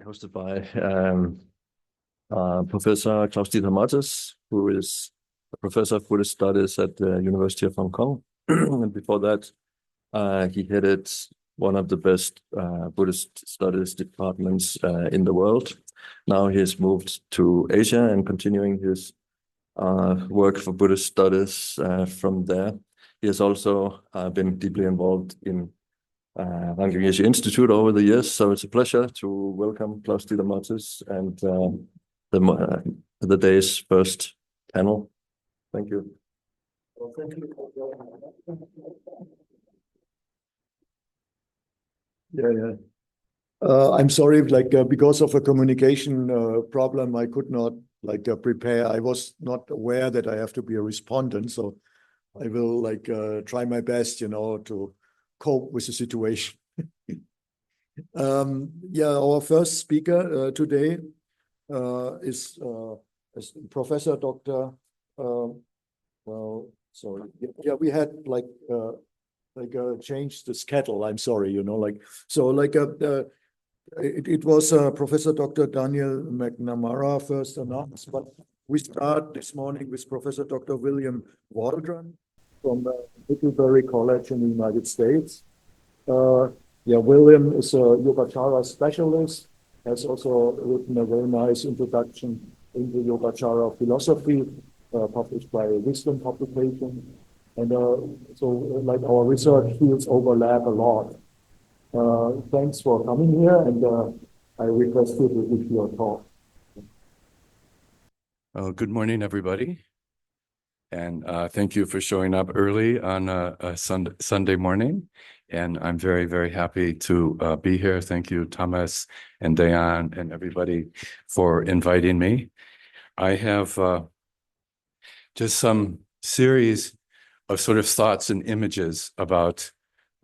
hosted by Professor Klaus-Dieter Mathes, who is a professor of Buddhist studies at the University of Hong Kong. And before that, he headed one of the best Buddhist studies departments in the world. Now he has moved to Asia and continuing his work for Buddhist studies from there. He has also been deeply involved in Ranking Asia Institute over the years, so it's a pleasure to welcome Klaus-Dieter Mathes and the day's first panel. Thank you. Well, thank you. I'm sorry, because of a communication problem, I could not prepare. I was not aware that I have to be a respondent, so I will try my best, to cope with the situation. Our first speaker today is Professor Dr. We had changed the schedule. I'm sorry, it was Professor Dr. Daniel McNamara first announced, but we start this morning with Professor Dr. William Waldron from Middlebury College in the United States. William is a Yogacara specialist, has also written a very nice introduction into Yogacara philosophy, published by a Wisdom publication. And our research fields overlap a lot. Thanks for coming here, and I request you to give your talk. Good morning, everybody. And thank you for showing up early on a Sunday morning. And I'm very, very happy to be here. Thank you, Thomas and Dayan and everybody for inviting me. I have just some series of sort of thoughts and images about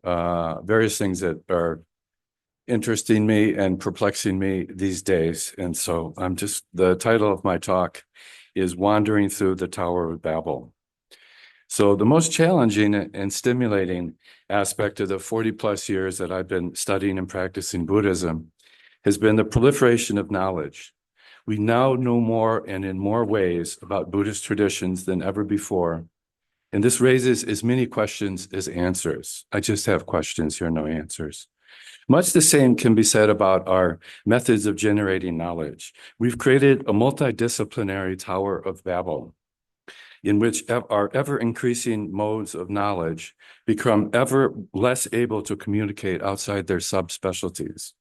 various things that are interesting me and perplexing me these days. And so the title of my talk is Wandering Through the Tower of Babel. So the most challenging and stimulating aspect of the 40 plus years that I've been studying and practicing Buddhism has been the proliferation of knowledge. We now know more and in more ways about Buddhist traditions than ever before. And this raises as many questions as answers. I just have questions here, no answers. Much the same can be said about our methods of generating knowledge. We've created a multidisciplinary Tower of Babel, in which our ever-increasing modes of knowledge become ever less able to communicate outside their subspecialties.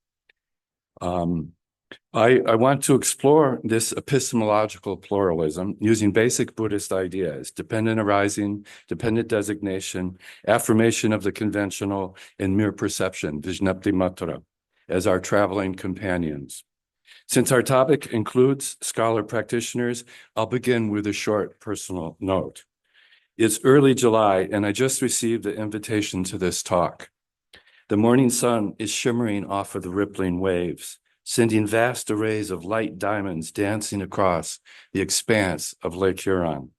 I want to explore this epistemological pluralism using basic Buddhist ideas: dependent arising, dependent designation, affirmation of the conventional, and mere perception, vijnapti matra, as our traveling companions. Since our topic includes scholar practitioners, I'll begin with a short personal note. It's early July, and I just received the invitation to this talk. The morning sun is shimmering off of the rippling waves, sending vast arrays of light diamonds dancing across the expanse of Lake Huron.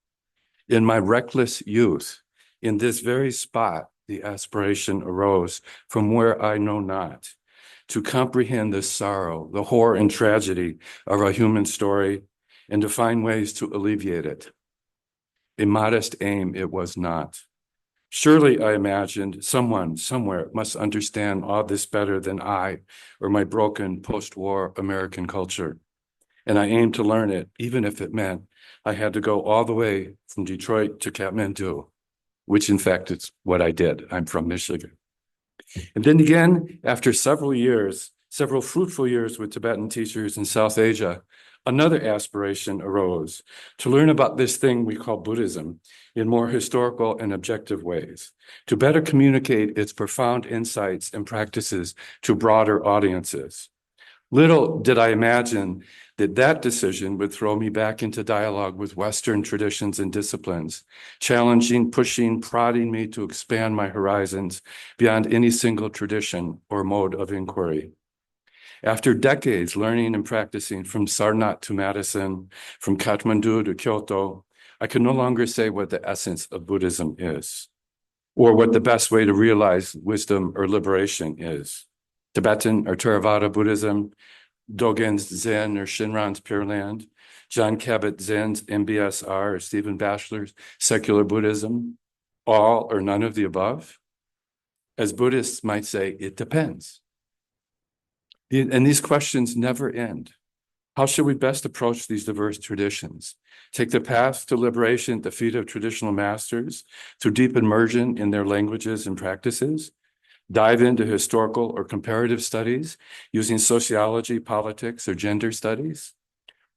In my reckless youth, in this very spot, the aspiration arose from where I know not, to comprehend the sorrow, the horror and tragedy of our human story, and to find ways to alleviate it. A modest aim it was not. Surely, I imagined, someone somewhere must understand all this better than I or my broken post-war American culture. And I aimed to learn it, even if it meant I had to go all the way from Detroit to Kathmandu, which in fact is what I did. I'm from Michigan. And then again, after several fruitful years with Tibetan teachers in South Asia, another aspiration arose to learn about this thing we call Buddhism in more historical and objective ways, to better communicate its profound insights and practices to broader audiences. Little did I imagine that decision would throw me back into dialogue with Western traditions and disciplines, challenging, pushing, prodding me to expand my horizons beyond any single tradition or mode of inquiry. After decades learning and practicing from Sarnath to Madison, from Kathmandu to Kyoto, I can no longer say what the essence of Buddhism is, or what the best way to realize wisdom or liberation is. Tibetan or Theravada Buddhism, Dogen's Zen or Shinran's Pure Land, John Kabat-Zinn's MBSR or Stephen Batchelor's Secular Buddhism, all or none of the above? As Buddhists might say, it depends. And these questions never end. How should we best approach these diverse traditions? Take the path to liberation at the feet of traditional masters through deep immersion in their languages and practices? Dive into historical or comparative studies using sociology, politics, or gender studies?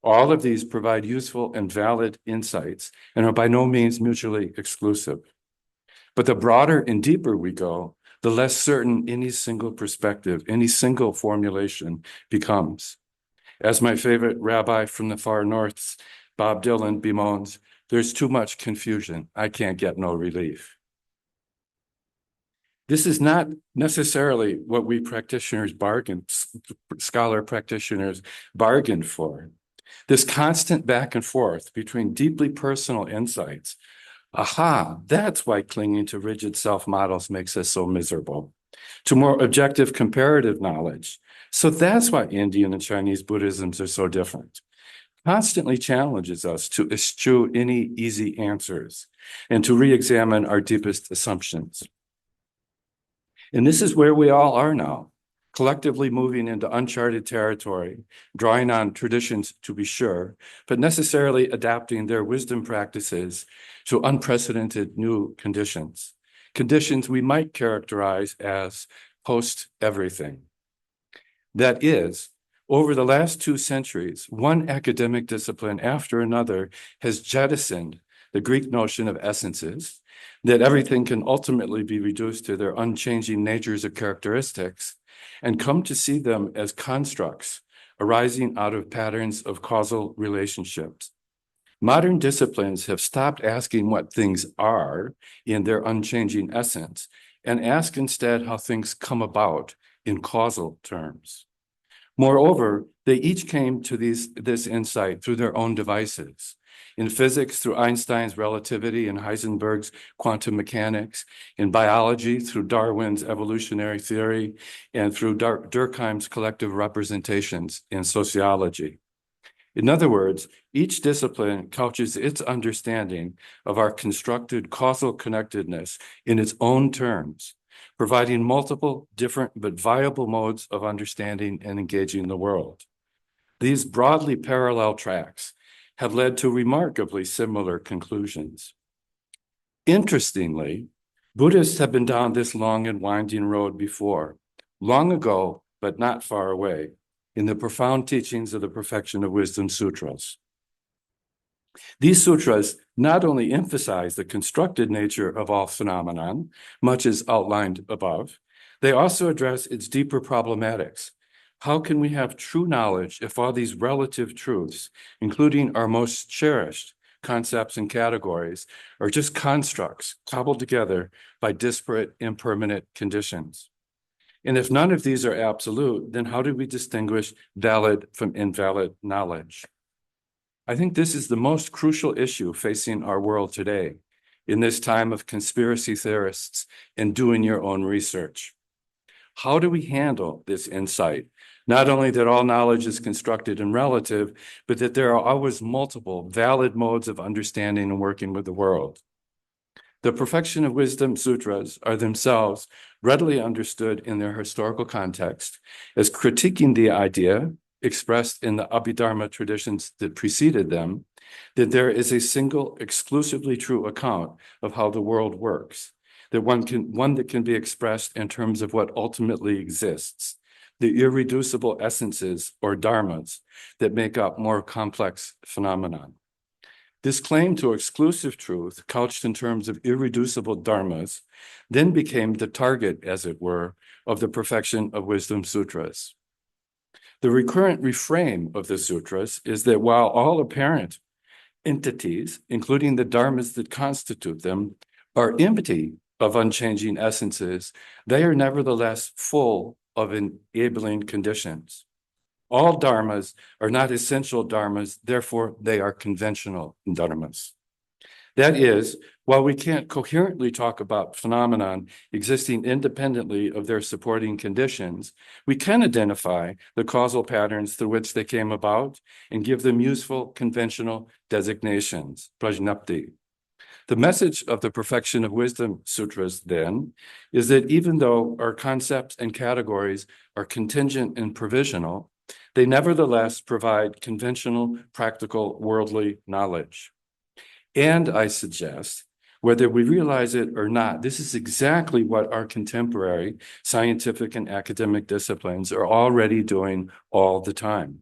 All of these provide useful and valid insights and are by no means mutually exclusive. But the broader and deeper we go, the less certain any single perspective, any single formulation becomes. As my favorite rabbi from the far north, Bob Dylan, bemoans, there's too much confusion. I can't get no relief. This is not necessarily what we scholar practitioners bargained for. This constant back and forth between deeply personal insights. Aha, that's why clinging to rigid self-models makes us so miserable. To more objective comparative knowledge. So that's why Indian and Chinese Buddhisms are so different. Constantly challenges us to eschew any easy answers and to re-examine our deepest assumptions. And this is where we all are now, collectively moving into uncharted territory, drawing on traditions to be sure, but necessarily adapting their wisdom practices to unprecedented new conditions, conditions we might characterize as post-everything. That is, over the last 2 centuries, one academic discipline after another has jettisoned the Greek notion of essences, that everything can ultimately be reduced to their unchanging natures or characteristics, and come to see them as constructs arising out of patterns of causal relationships. Modern disciplines have stopped asking what things are in their unchanging essence and ask instead how things come about in causal terms. Moreover, they each came to this insight through their own devices. In physics, through Einstein's relativity and Heisenberg's quantum mechanics. In biology, through Darwin's evolutionary theory, and through Durkheim's collective representations in sociology. In other words, each discipline couches its understanding of our constructed causal connectedness in its own terms, providing multiple different but viable modes of understanding and engaging the world. These broadly parallel tracks have led to remarkably similar conclusions. Interestingly, Buddhists have been down this long and winding road before, long ago, but not far away, in the profound teachings of the Perfection of Wisdom Sutras. These sutras not only emphasize the constructed nature of all phenomenon, much as outlined above, they also address its deeper problematics. How can we have true knowledge if all these relative truths, including our most cherished concepts and categories, are just constructs cobbled together by disparate, impermanent conditions? And if none of these are absolute, then how do we distinguish valid from invalid knowledge? I think this is the most crucial issue facing our world today, in this time of conspiracy theorists and doing your own research. How do we handle this insight? Not only that all knowledge is constructed and relative, but that there are always multiple valid modes of understanding and working with the world. The Perfection of Wisdom Sutras are themselves readily understood in their historical context as critiquing the idea expressed in the Abhidharma traditions that preceded them, that there is a single exclusively true account of how the world works, that one that can be expressed in terms of what ultimately exists, the irreducible essences or dharmas that make up more complex phenomenon. This claim to exclusive truth, couched in terms of irreducible dharmas, then became the target, as it were, of the Perfection of Wisdom Sutras. The recurrent refrain of the sutras is that while all apparent entities, including the dharmas that constitute them, are empty of unchanging essences, they are nevertheless full of enabling conditions. All dharmas are not essential dharmas, therefore they are conventional dharmas. That is, while we can't coherently talk about phenomenon existing independently of their supporting conditions, we can identify the causal patterns through which they came about and give them useful conventional designations, prajnapti. The message of the Perfection of Wisdom Sutras, then, is that even though our concepts and categories are contingent and provisional, they nevertheless provide conventional, practical, worldly knowledge. And I suggest, whether we realize it or not, this is exactly what our contemporary scientific and academic disciplines are already doing all the time.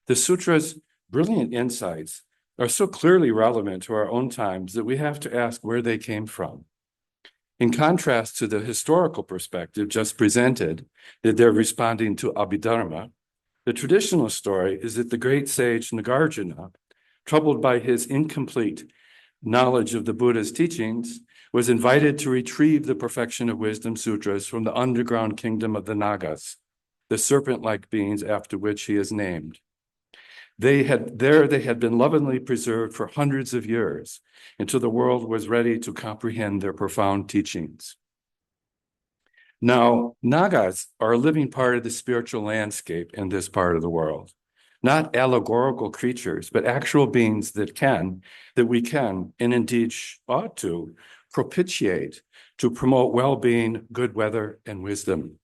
The sutra's brilliant insights are so clearly relevant to our own times that we have to ask where they came from. In contrast to the historical perspective just presented, that they're responding to Abhidharma, the traditional story is that the great sage Nagarjuna, troubled by his incomplete knowledge of the Buddha's teachings, was invited to retrieve the Perfection of Wisdom Sutras from the underground kingdom of the Nagas, the serpent-like beings after which he is named. They had been lovingly preserved for hundreds of years until the world was ready to comprehend their profound teachings. Now, Nagas are a living part of the spiritual landscape in this part of the world. Not allegorical creatures, but actual beings that we can, and indeed ought to, propitiate to promote well-being, good weather, and wisdom.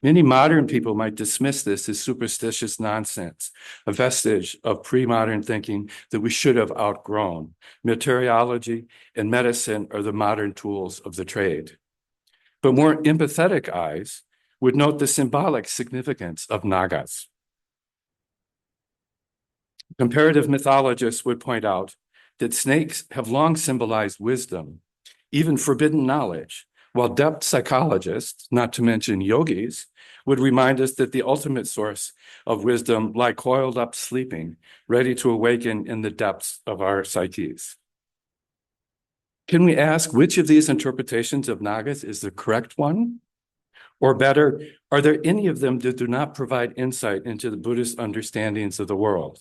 Many modern people might dismiss this as superstitious nonsense, a vestige of pre-modern thinking that we should have outgrown. Materiology and medicine are the modern tools of the trade. But more empathetic eyes would note the symbolic significance of Nagas. Comparative mythologists would point out that snakes have long symbolized wisdom, even forbidden knowledge, while depth psychologists, not to mention yogis, would remind us that the ultimate source of wisdom lie coiled up sleeping, ready to awaken in the depths of our psyches. Can we ask which of these interpretations of Nagas is the correct one? Or better, are there any of them that do not provide insight into the Buddhist understandings of the world?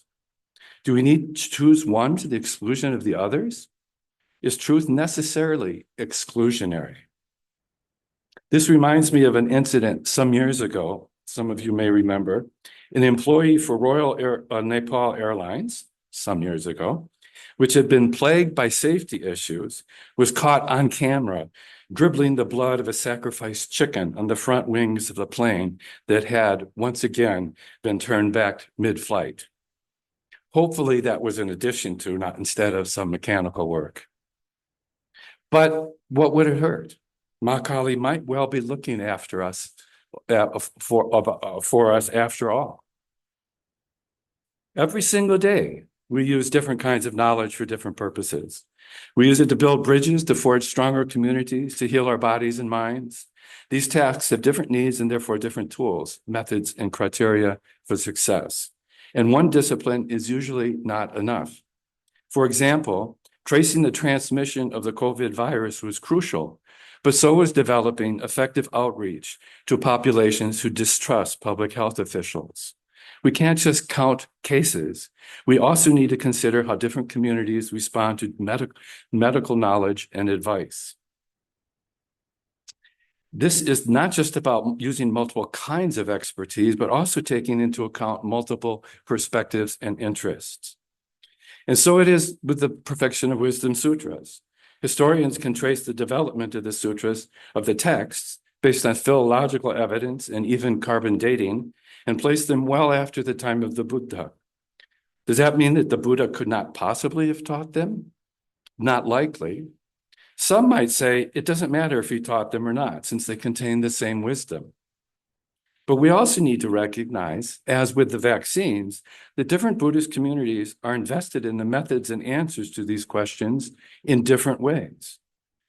Do we need to choose one to the exclusion of the others? Is truth necessarily exclusionary? This reminds me of an incident some years ago, some of you may remember. An employee for Nepal Airlines, some years ago, which had been plagued by safety issues, was caught on camera dribbling the blood of a sacrificed chicken on the front wings of the plane that had once again been turned back mid-flight. Hopefully that was in addition to, not instead of, some mechanical work. But what would it hurt? Ma Kali might well be looking after us, for us after all. Every single day, we use different kinds of knowledge for different purposes. We use it to build bridges, to forge stronger communities, to heal our bodies and minds. These tasks have different needs and therefore different tools, methods, and criteria for success. And one discipline is usually not enough. For example, tracing the transmission of the COVID virus was crucial, but so was developing effective outreach to populations who distrust public health officials. We can't just count cases. We also need to consider how different communities respond to medical knowledge and advice. This is not just about using multiple kinds of expertise, but also taking into account multiple perspectives and interests. And so it is with the Perfection of Wisdom Sutras. Historians can trace the development of the sutras, of the texts, based on philological evidence and even carbon dating, and place them well after the time of the Buddha. Does that mean that the Buddha could not possibly have taught them? Not likely. Some might say it doesn't matter if he taught them or not, since they contain the same wisdom. But we also need to recognize, as with the vaccines, that different Buddhist communities are invested in the methods and answers to these questions in different ways.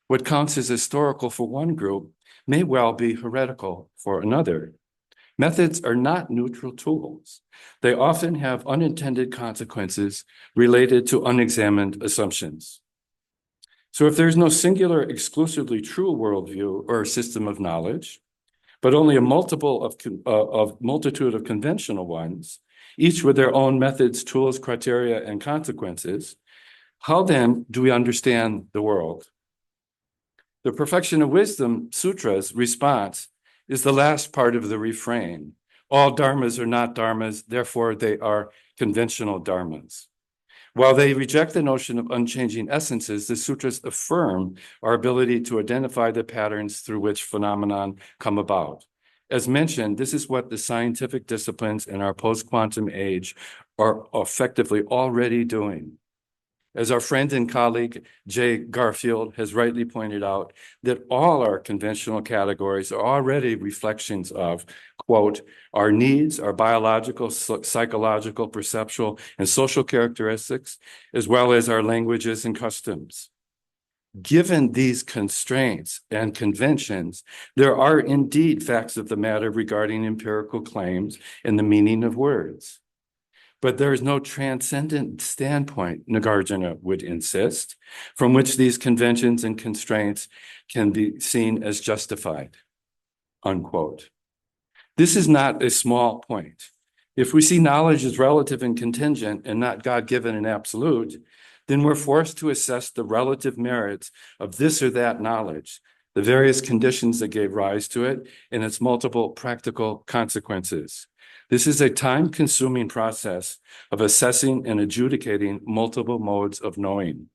What counts as historical for one group may well be heretical for another. Methods are not neutral tools. They often have unintended consequences related to unexamined assumptions. So if there's no singular, exclusively true worldview or system of knowledge, but only a multitude of conventional ones, each with their own methods, tools, criteria, and consequences, How then do we understand the world? The Perfection of Wisdom Sutra's response is the last part of the refrain. All dharmas are not dharmas, therefore they are conventional dharmas. While they reject the notion of unchanging essences, the sutras affirm our ability to identify the patterns through which phenomenon come about. As mentioned, this is what the scientific disciplines in our post-quantum age are effectively already doing. As our friend and colleague Jay Garfield has rightly pointed out, that all our conventional categories are already reflections of, quote, our needs, our biological, psychological, perceptual, and social characteristics, as well as our languages and customs. Given these constraints and conventions, there are indeed facts of the matter regarding empirical claims and the meaning of words. But there is no transcendent standpoint, Nagarjuna would insist, from which these conventions and constraints can be seen as justified, unquote. This is not a small point. If we see knowledge as relative and contingent and not God-given and absolute, then we're forced to assess the relative merits of this or that knowledge, the various conditions that gave rise to it, and its multiple practical consequences. This is a time-consuming process of assessing and adjudicating multiple modes of knowing.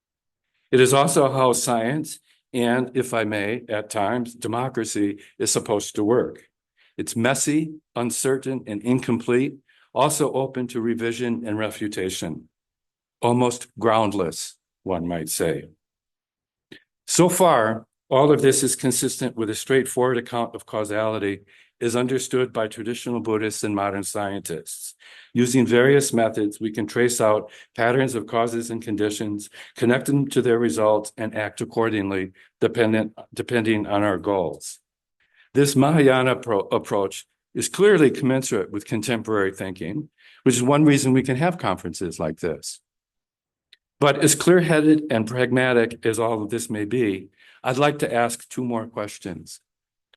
It is also how science and, if I may, at times, democracy is supposed to work. It's messy, uncertain, and incomplete, also open to revision and refutation. Almost groundless, one might say. So far, all of this is consistent with a straightforward account of causality is understood by traditional Buddhists and modern scientists. Using various methods, we can trace out patterns of causes and conditions, connect them to their results, and act accordingly, depending on our goals. This Mahayana approach is clearly commensurate with contemporary thinking, which is one reason we can have conferences like this. But as clear-headed and pragmatic as all of this may be, I'd like to ask two more questions.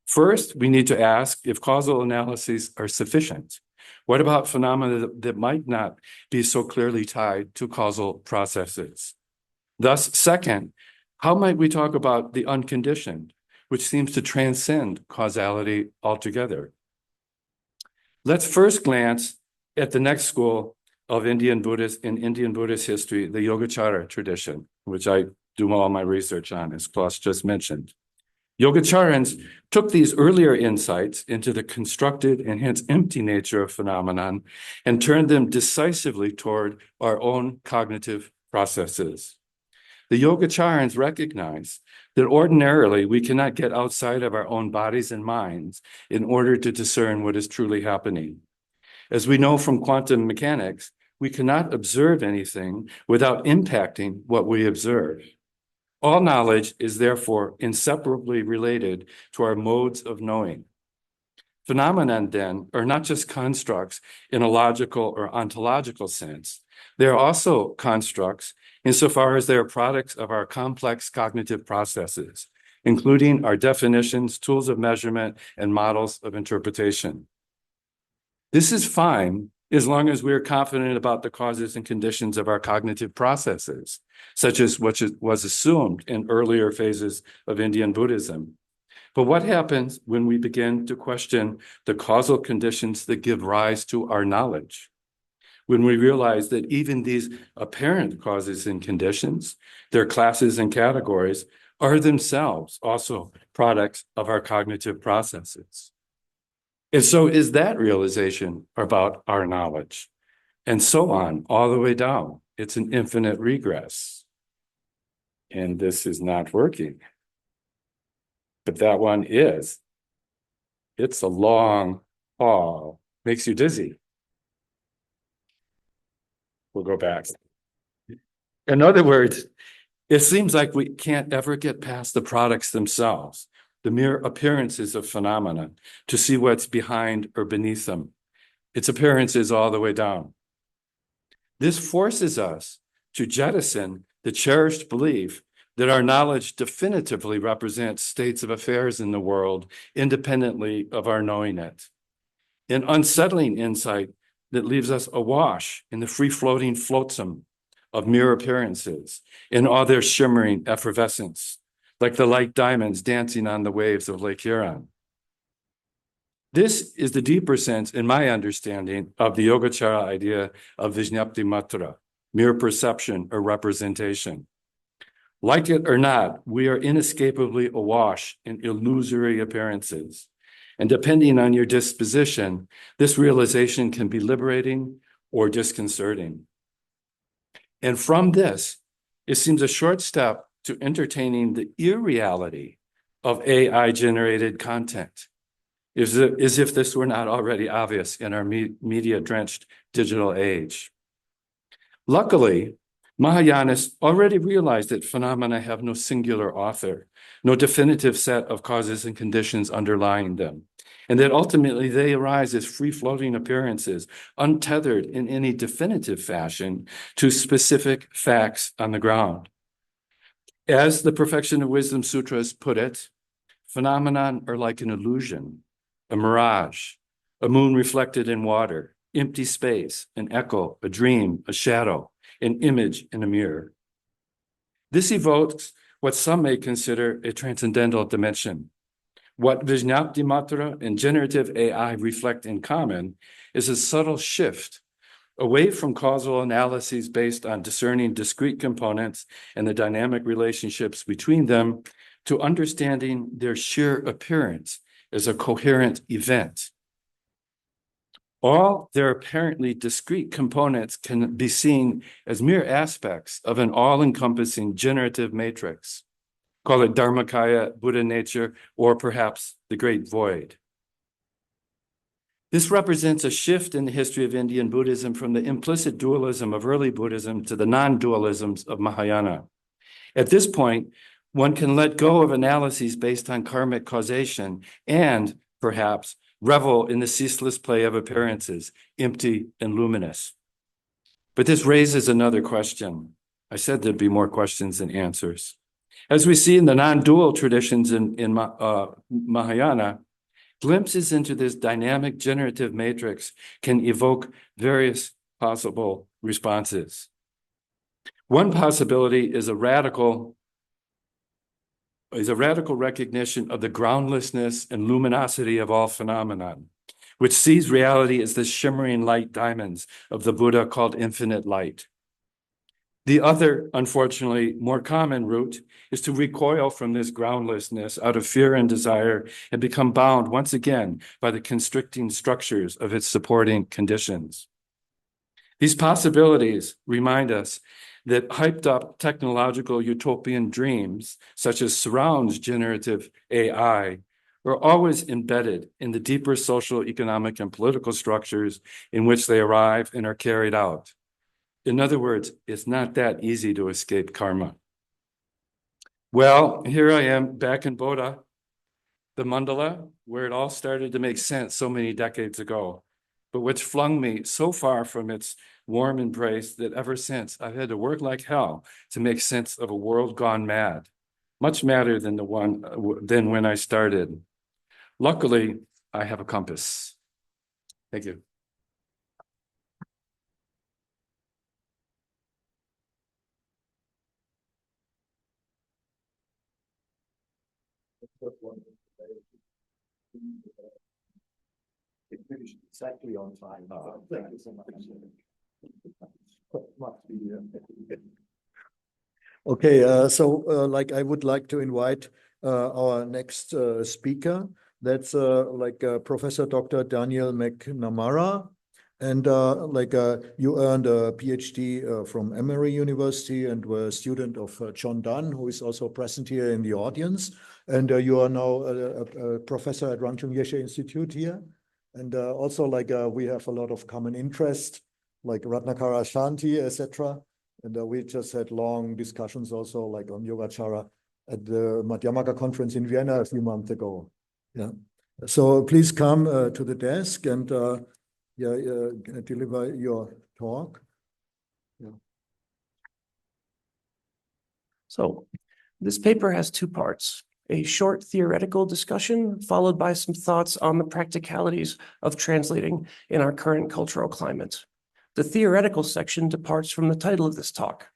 First, we need to ask if causal analyses are sufficient. What about phenomena that might not be so clearly tied to causal processes? Thus, second, how might we talk about the unconditioned, which seems to transcend causality altogether? Let's first glance at the next school of Indian Buddhist history, the Yogacara tradition, which I do all my research on, as Klaus just mentioned. Yogacharans took these earlier insights into the constructed and hence empty nature of phenomenon and turned them decisively toward our own cognitive processes. The Yogacharans recognize that ordinarily we cannot get outside of our own bodies and minds in order to discern what is truly happening. As we know from quantum mechanics, we cannot observe anything without impacting what we observe. All knowledge is therefore inseparably related to our modes of knowing. Phenomena, then, are not just constructs in a logical or ontological sense. They are also constructs insofar as they are products of our complex cognitive processes, including our definitions, tools of measurement, and models of interpretation. This is fine as long as we are confident about the causes and conditions of our cognitive processes, such as what was assumed in earlier phases of Indian Buddhism. But what happens when we begin to question the causal conditions that give rise to our knowledge? When we realize that even these apparent causes and conditions, their classes and categories, are themselves also products of our cognitive processes. And so is that realization about our knowledge, and so on, all the way down. It's an infinite regress. And this is not working. But that one is. It's a long haul, makes you dizzy. We'll go back. In other words, it seems like we can't ever get past the products themselves, the mere appearances of phenomena, to see what's behind or beneath them. Its appearances all the way down. This forces us to jettison the cherished belief that our knowledge definitively represents states of affairs in the world independently of our knowing it. An unsettling insight that leaves us awash in the free-floating flotsam of mere appearances in all their shimmering effervescence, like the light diamonds dancing on the waves of Lake Huron. This is the deeper sense, in my understanding, of the Yogacara idea of Vijñapti Matra, mere perception or representation. Like it or not, we are inescapably awash in illusory appearances. And depending on your disposition, this realization can be liberating or disconcerting. And from this, it seems a short step to entertaining the irreality of AI-generated content, as if this were not already obvious in our media-drenched digital age. Luckily, Mahayanists already realized that phenomena have no singular author, no definitive set of causes and conditions underlying them, and that ultimately they arise as free-floating appearances, untethered in any definitive fashion to specific facts on the ground. As the Perfection of Wisdom Sutras put it, phenomena are like an illusion, a mirage, a moon reflected in water, empty space, an echo, a dream, a shadow, an image in a mirror. This evokes what some may consider a transcendental dimension. What Vijñapti Matra and generative AI reflect in common is a subtle shift away from causal analyses based on discerning discrete components and the dynamic relationships between them to understanding their sheer appearance as a coherent event. All their apparently discrete components can be seen as mere aspects of an all-encompassing generative matrix. Call it Dharmakaya, Buddha nature, or perhaps the Great Void. This represents a shift in the history of Indian Buddhism from the implicit dualism of early Buddhism to the non-dualisms of Mahayana. At this point, one can let go of analyses based on karmic causation and, perhaps, revel in the ceaseless play of appearances, empty and luminous. But this raises another question. I said there'd be more questions than answers. As we see in the non-dual traditions in Mahayana, glimpses into this dynamic generative matrix can evoke various possible responses. One possibility is a radical recognition of the groundlessness and luminosity of all phenomenon, which sees reality as the shimmering light diamonds of the Buddha called infinite light. The other, unfortunately, more common route is to recoil from this groundlessness out of fear and desire and become bound once again by the constricting structures of its supporting conditions. These possibilities remind us that hyped up technological utopian dreams, such as surrounds generative AI, are always embedded in the deeper social, economic, and political structures in which they arrive and are carried out. In other words, it's not that easy to escape karma. Well, here I am back in Bodha, the mandala, where it all started to make sense so many decades ago, but which flung me so far from its warm embrace that ever since I've had to work like hell to make sense of a world gone mad, much madder than when I started. Luckily, I have a compass. Thank you. It finished exactly on time. Thank you so much. Okay, I would like to invite our next speaker. That's Professor Dr. Daniel McNamara. And you earned a PhD from Emory University and were a student of John Dunn, who is also present here in the audience. And you are now a professor at Rangjung Yeshe Institute here. And also we have a lot of common interest, like Ratnakara Shanti, etc. And we just had long discussions also on Yogacara at the Madhyamaka conference in Vienna a few months ago. Yeah. So please come to the desk and deliver your talk. Yeah. So this paper has two parts: a short theoretical discussion followed by some thoughts on the practicalities of translating in our current cultural climate. The theoretical section departs from the title of this talk,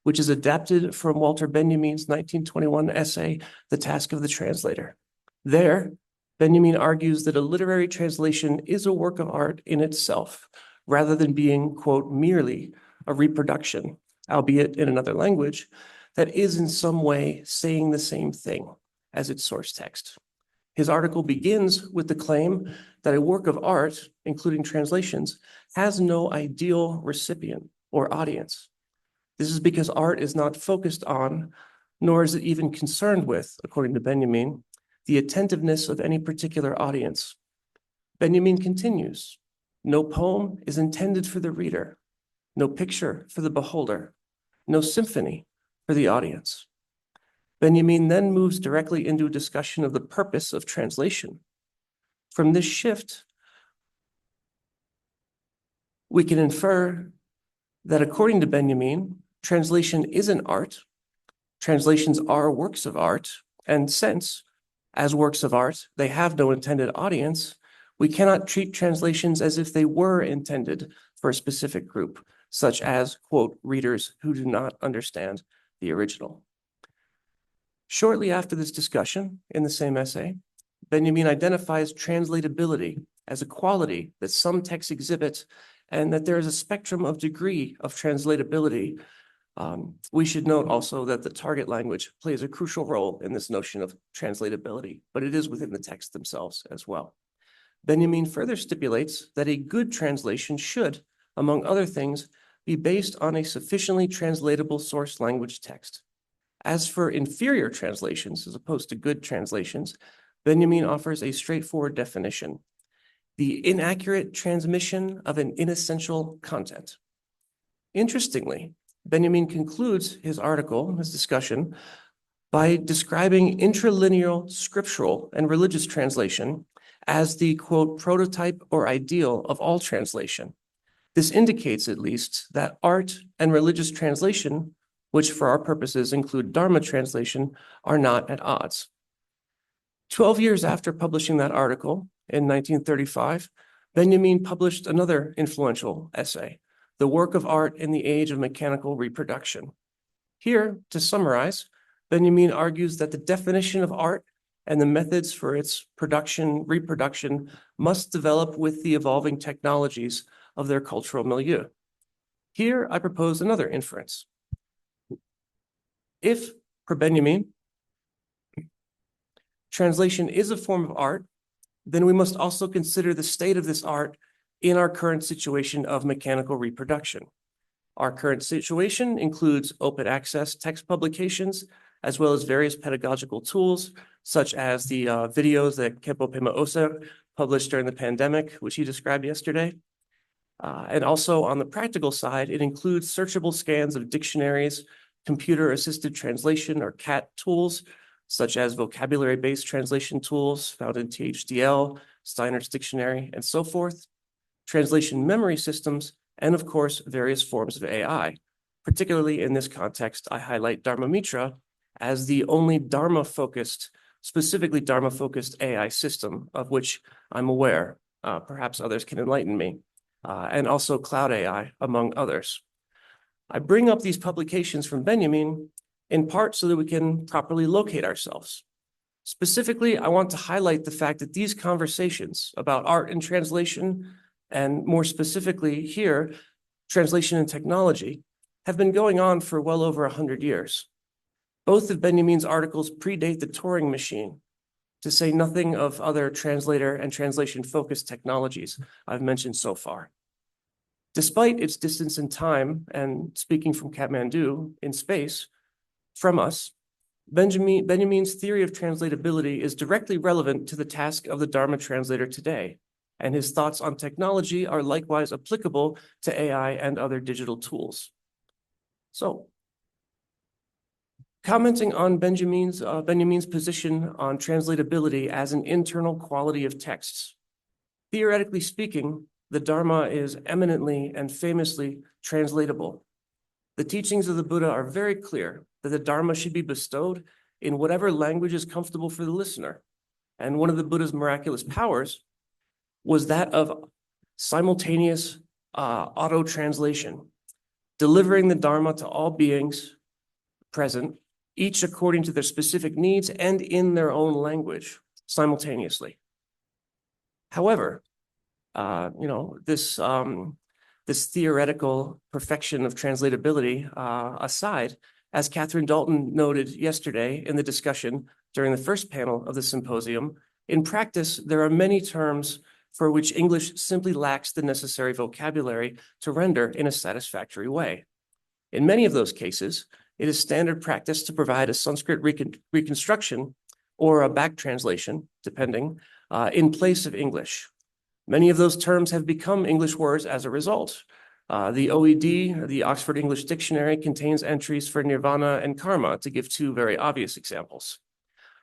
which is adapted from Walter Benjamin's 1921 essay, The Task of the Translator. There, Benjamin argues that a literary translation is a work of art in itself, rather than being, quote, merely a reproduction, albeit in another language, that is in some way saying the same thing as its source text. His article begins with the claim that a work of art, including translations, has no ideal recipient or audience. This is because art is not focused on, nor is it even concerned with, according to Benjamin, the attentiveness of any particular audience. Benjamin continues, no poem is intended for the reader, no picture for the beholder, no symphony for the audience. Benjamin then moves directly into a discussion of the purpose of translation. From this shift, we can infer that according to Benjamin, translation is an art, translations are works of art, and since, as works of art, they have no intended audience, we cannot treat translations as if they were intended for a specific group, such as, quote, readers who do not understand the original. Shortly after this discussion, in the same essay, Benjamin identifies translatability as a quality that some texts exhibit and that there is a spectrum of degree of translatability. We should note also that the target language plays a crucial role in this notion of translatability, but it is within the text themselves as well. Benjamin further stipulates that a good translation should, among other things, be based on a sufficiently translatable source language text. As for inferior translations, as opposed to good translations, Benjamin offers a straightforward definition: the inaccurate transmission of an inessential content. Interestingly, Benjamin concludes his article, his discussion, by describing intralineal scriptural and religious translation as the, quote, prototype or ideal of all translation. This indicates, at least, that art and religious translation, which for our purposes include Dharma translation, are not at odds. 12 years after publishing that article, in 1935, Benjamin published another influential essay, The Work of Art in the Age of Mechanical Reproduction. Here, to summarize, Benjamin argues that the definition of art and the methods for its production, reproduction must develop with the evolving technologies of their cultural milieu. Here, I propose another inference. If, per Benjamin, translation is a form of art, then we must also consider the state of this art in our current situation of mechanical reproduction. Our current situation includes open access text publications, as well as various pedagogical tools, such as the videos that Kempo Pema Osa published during the pandemic, which he described yesterday. And also on the practical side, it includes searchable scans of dictionaries, computer-assisted translation or CAT tools, such as vocabulary-based translation tools found in THDL, Steiner's Dictionary, and so forth, translation memory systems, and of course, various forms of AI. Particularly in this context, I highlight Dharma Mitra as the only Dharma-focused, specifically Dharma-focused AI system of which I'm aware. Perhaps others can enlighten me, and also Cloud AI, among others. I bring up these publications from Benjamin in part so that we can properly locate ourselves. Specifically, I want to highlight the fact that these conversations about art and translation, and more specifically here, translation and technology, have been going on for well over 100 years. Both of Benjamin's articles predate the Turing machine, to say nothing of other translator and translation-focused technologies I've mentioned so far. Despite its distance in time, and speaking from Kathmandu in space, from us, Benjamin's theory of translatability is directly relevant to the task of the Dharma translator today, and his thoughts on technology are likewise applicable to AI and other digital tools. So, commenting on Benjamin's position on translatability as an internal quality of texts, theoretically speaking, the Dharma is eminently and famously translatable. The teachings of the Buddha are very clear that the Dharma should be bestowed in whatever language is comfortable for the listener. And one of the Buddha's miraculous powers was that of simultaneous auto-translation, delivering the Dharma to all beings present, each according to their specific needs and in their own language simultaneously. However, this theoretical perfection of translatability aside, as Catherine Dalton noted yesterday in the discussion during the first panel of the symposium, in practice, there are many terms for which English simply lacks the necessary vocabulary to render in a satisfactory way. In many of those cases, it is standard practice to provide a Sanskrit reconstruction or a back translation, depending, in place of English. Many of those terms have become English words as a result. The OED, the Oxford English Dictionary, contains entries for nirvana and karma, to give two very obvious examples.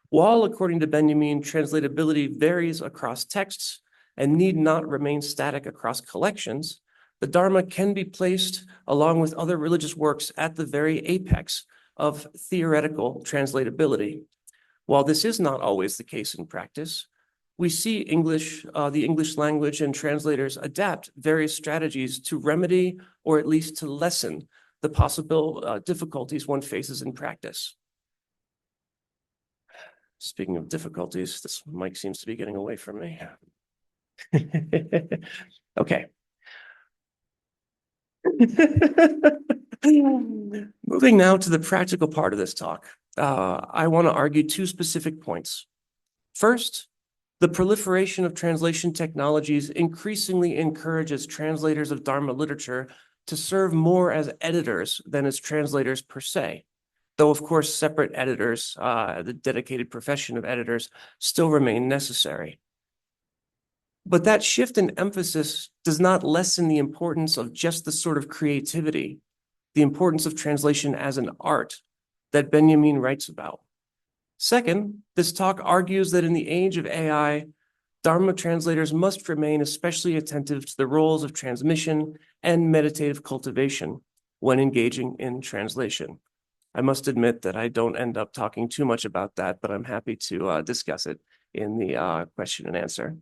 While, according to Benjamin, translatability varies across texts and need not remain static across collections, the Dharma can be placed, along with other religious works, at the very apex of theoretical translatability. While this is not always the case in practice, we see the English language and translators adapt various strategies to remedy or at least to lessen the possible difficulties one faces in practice. Speaking of difficulties, this mic seems to be getting away from me. Okay. Moving now to the practical part of this talk, I want to argue two specific points. First, the proliferation of translation technologies increasingly encourages translators of Dharma literature to serve more as editors than as translators per se, though of course separate editors, the dedicated profession of editors, still remain necessary. But that shift in emphasis does not lessen the importance of just the sort of creativity, the importance of translation as an art that Benjamin writes about. Second, this talk argues that in the age of AI, Dharma translators must remain especially attentive to the roles of transmission and meditative cultivation when engaging in translation. I must admit that I don't end up talking too much about that, but I'm happy to discuss it in the question and answer.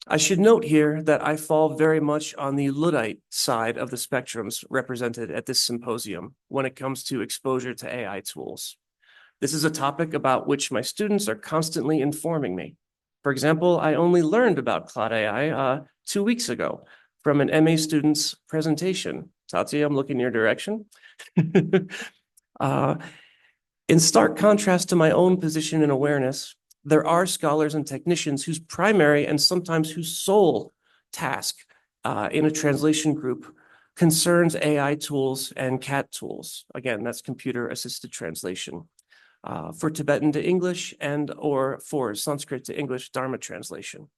I should note here that I fall very much on the Luddite side of the spectrums represented at this symposium when it comes to exposure to AI tools. This is a topic about which my students are constantly informing me. For example, I only learned about Cloud AI 2 weeks ago from an MA student's presentation. Tatya, I'm looking in your direction. In stark contrast to my own position and awareness, there are scholars and technicians whose primary and sometimes whose sole task in a translation group concerns AI tools and CAT tools. Again, that's computer-assisted translation for Tibetan to English and or for Sanskrit to English Dharma translation.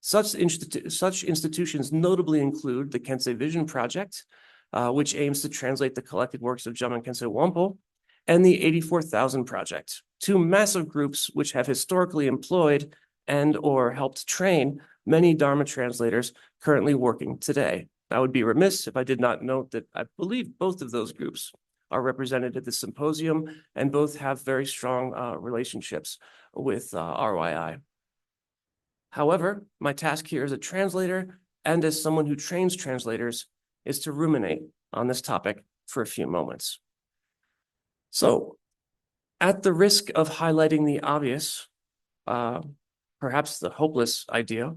Such institutions notably include the Kensei Vision Project, which aims to translate the collected works of Jaman Kensei Wampo, and the 84,000 Project, two massive groups which have historically employed and or helped train many Dharma translators currently working today. I would be remiss if I did not note that I believe both of those groups are represented at the symposium and both have very strong relationships with RYI. However, my task here as a translator and as someone who trains translators is to ruminate on this topic for a few moments. So, at the risk of highlighting the obvious, perhaps the hopeless idea,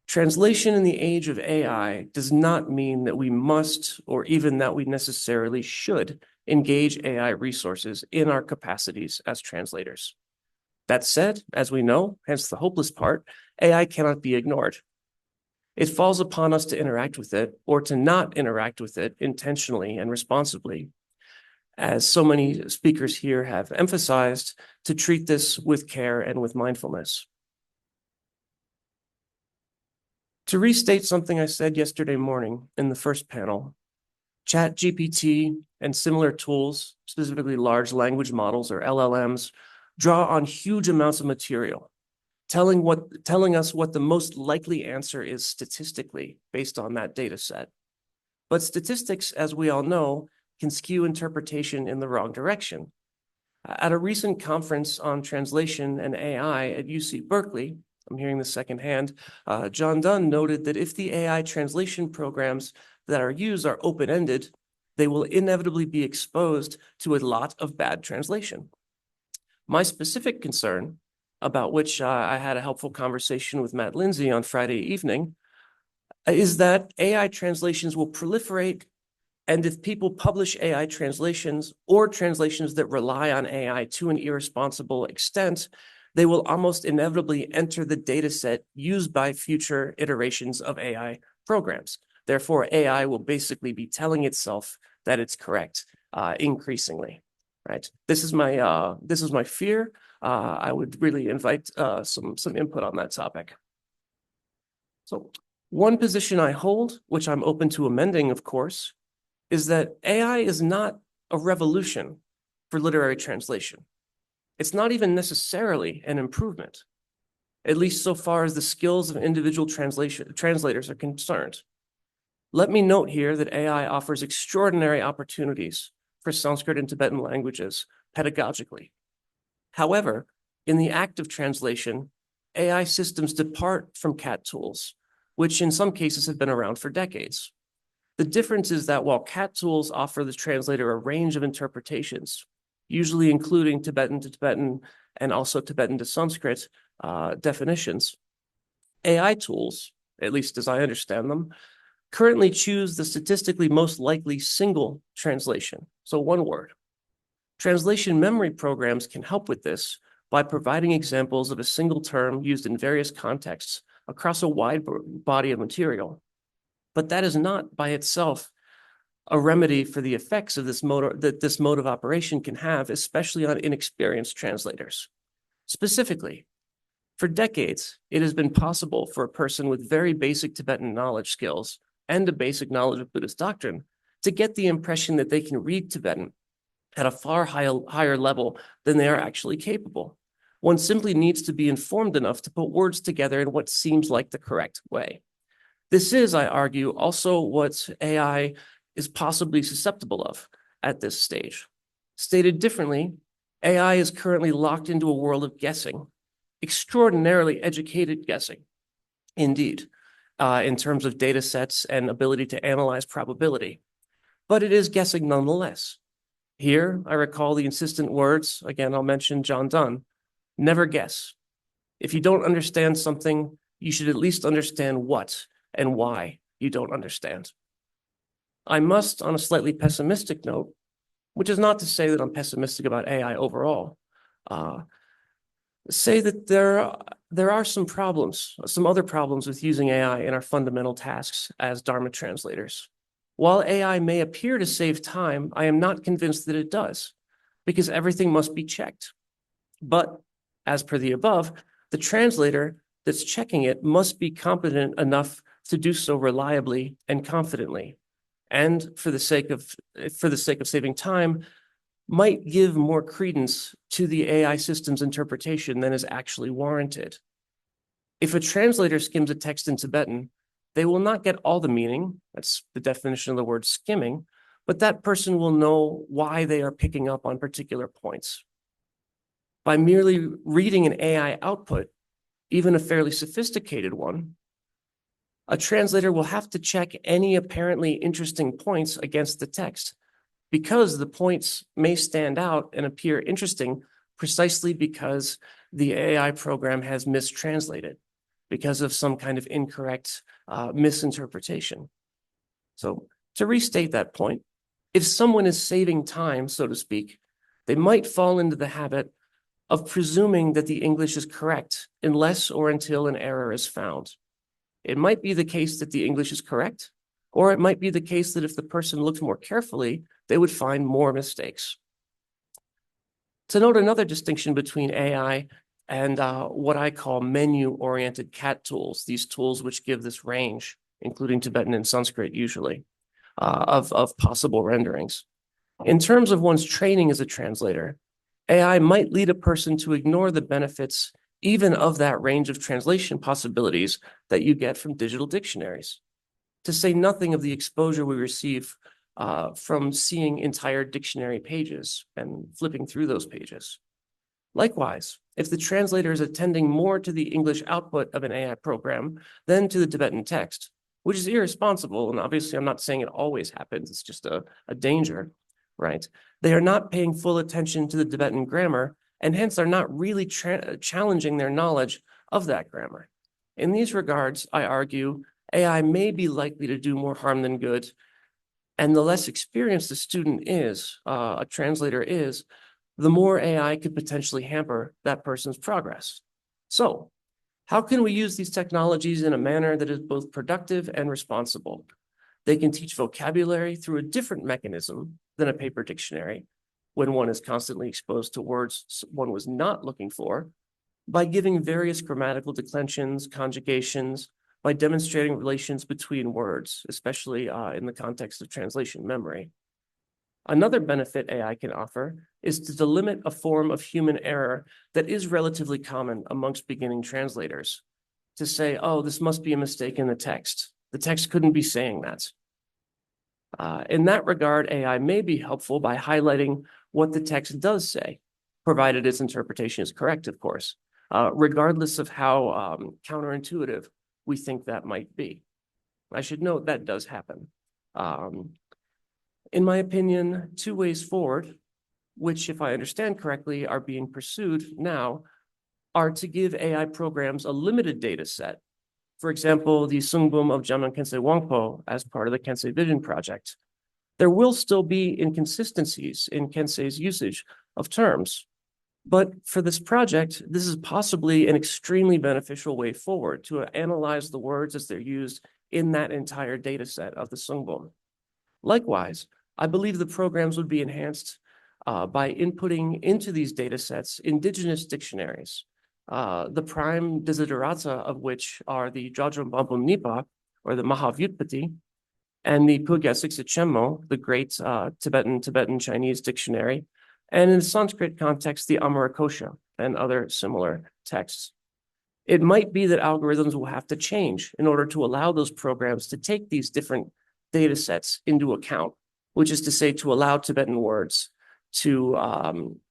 translation in the age of AI does not mean that we must, or even that we necessarily should, engage AI resources in our capacities as translators. That said, as we know, hence the hopeless part, AI cannot be ignored. It falls upon us to interact with it or to not interact with it intentionally and responsibly. As so many speakers here have emphasized, to treat this with care and with mindfulness. To restate something I said yesterday morning in the first panel, ChatGPT and similar tools, specifically large language models or LLMs, draw on huge amounts of material, telling us what the most likely answer is statistically based on that data set. But statistics, as we all know, can skew interpretation in the wrong direction. At a recent conference on translation and AI at UC Berkeley, I'm hearing this secondhand. John Donne noted that if the AI translation programs that are used are open-ended, they will inevitably be exposed to a lot of bad translation. My specific concern, about which I had a helpful conversation with Matt Lindsay on Friday evening, is that AI translations will proliferate, and if people publish AI translations or translations that rely on AI to an irresponsible extent, they will almost inevitably enter the data set used by future iterations of AI programs. Therefore, AI will basically be telling itself that it's correct increasingly, right? This is my fear. I would really invite some input on that topic. So one position I hold, which I'm open to amending, of course, is that AI is not a revolution for literary translation. It's not even necessarily an improvement, at least so far as the skills of individual translators are concerned. Let me note here that AI offers extraordinary opportunities for Sanskrit and Tibetan languages pedagogically. However, in the act of translation, AI systems depart from CAT tools, which in some cases have been around for decades. The difference is that while CAT tools offer the translator a range of interpretations, usually including Tibetan to Tibetan and also Tibetan to Sanskrit definitions, AI tools, at least as I understand them, currently choose the statistically most likely single translation, so one word. Translation memory programs can help with this by providing examples of a single term used in various contexts across a wide body of material. But that is not by itself a remedy for the effects of this mode of operation can have, especially on inexperienced translators. Specifically, for decades, it has been possible for a person with very basic Tibetan knowledge skills and a basic knowledge of Buddhist doctrine to get the impression that they can read Tibetan at a far higher level than they are actually capable. One simply needs to be informed enough to put words together in what seems like the correct way. This is, I argue, also what AI is possibly susceptible of at this stage. Stated differently, AI is currently locked into a world of guessing, extraordinarily educated guessing, indeed, in terms of data sets and ability to analyze probability. But it is guessing nonetheless. Here, I recall the insistent words, again, I'll mention John Donne, never guess. If you don't understand something, you should at least understand what and why you don't understand. I must, on a slightly pessimistic note, which is not to say that I'm pessimistic about AI overall, say that there are some problems, some other problems with using AI in our fundamental tasks as Dharma translators. While AI may appear to save time, I am not convinced that it does, because everything must be checked. But as per the above, the translator that's checking it must be competent enough to do so reliably and confidently. And for the sake of saving time, might give more credence to the AI system's interpretation than is actually warranted. If a translator skims a text in Tibetan, they will not get all the meaning, that's the definition of the word skimming, but that person will know why they are picking up on particular points. By merely reading an AI output, even a fairly sophisticated one, a translator will have to check any apparently interesting points against the text, because the points may stand out and appear interesting precisely because the AI program has mistranslated, because of some kind of incorrect misinterpretation. So to restate that point, if someone is saving time, so to speak, they might fall into the habit of presuming that the English is correct unless or until an error is found. It might be the case that the English is correct, or it might be the case that if the person looked more carefully, they would find more mistakes. To note another distinction between AI and what I call menu-oriented CAT tools, these tools which give this range, including Tibetan and Sanskrit usually, of possible renderings. In terms of one's training as a translator, AI might lead a person to ignore the benefits even of that range of translation possibilities that you get from digital dictionaries, to say nothing of the exposure we receive from seeing entire dictionary pages and flipping through those pages. Likewise, if the translator is attending more to the English output of an AI program than to the Tibetan text, which is irresponsible. And obviously, I'm not saying it always happens. It's just a danger, right? They are not paying full attention to the Tibetan grammar, and hence are not really challenging their knowledge of that grammar. In these regards, I argue AI may be likely to do more harm than good, and the less experienced a student is, a translator is, the more AI could potentially hamper that person's progress. So, how can we use these technologies in a manner that is both productive and responsible? They can teach vocabulary through a different mechanism than a paper dictionary, when one is constantly exposed to words one was not looking for, by giving various grammatical declensions, conjugations, by demonstrating relations between words, especially in the context of translation memory. Another benefit AI can offer is to delimit a form of human error that is relatively common amongst beginning translators. To say, oh, this must be a mistake in the text. The text couldn't be saying that. In that regard, AI may be helpful by highlighting what the text does say, provided its interpretation is correct, of course, regardless of how counterintuitive we think that might be. I should note that does happen. In my opinion, two ways forward, which, if I understand correctly, are being pursued now, are to give AI programs a limited data set. For example, the Sungbum of Jamnan Kensei Wangpo as part of the Kensei Vision project. There will still be inconsistencies in Kensei's usage of terms. But for this project, this is possibly an extremely beneficial way forward to analyze the words as they're used in that entire data set of the Sungbum. Likewise, I believe the programs would be enhanced by inputting into these data sets indigenous dictionaries, the prime desiderata of which are the Jodrung Bampum Nipa, or the Mahavyutpati, and the Pugyasik Chemmo, the great Tibetan Chinese dictionary, and in the Sanskrit context, the Amarakosha and other similar texts. It might be that algorithms will have to change in order to allow those programs to take these different data sets into account, which is to say to allow Tibetan words to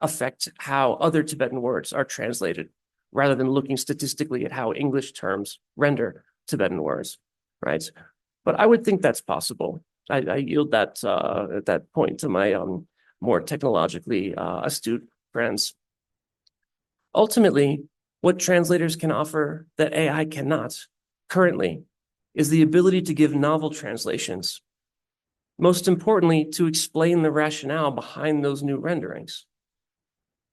affect how other Tibetan words are translated, rather than looking statistically at how English terms render Tibetan words, right? But I would think that's possible. I yield that at that point to my more technologically astute friends. Ultimately, what translators can offer that AI cannot currently is the ability to give novel translations. Most importantly, to explain the rationale behind those new renderings.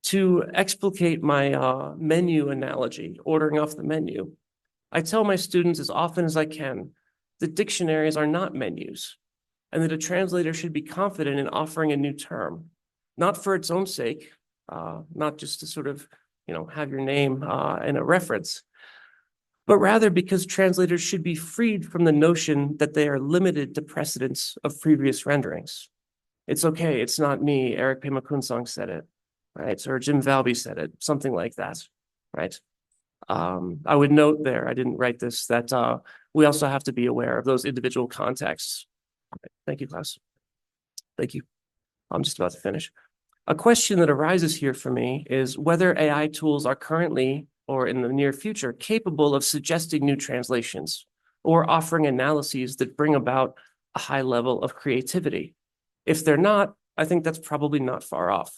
To explicate my menu analogy, ordering off the menu, I tell my students as often as I can that dictionaries are not menus, and that a translator should be confident in offering a new term, not for its own sake, not just to sort of, have your name in a reference, but rather because translators should be freed from the notion that they are limited to precedents of previous renderings. It's okay, it's not me, Eric Pema Kunsong said it, right? Or Jim Valby said it, something like that, right? I would note there, I didn't write this, that we also have to be aware of those individual contexts. Thank you, Klaus. Thank you. I'm just about to finish. A question that arises here for me is whether AI tools are currently or in the near future capable of suggesting new translations or offering analyses that bring about a high level of creativity. If they're not, I think that's probably not far off.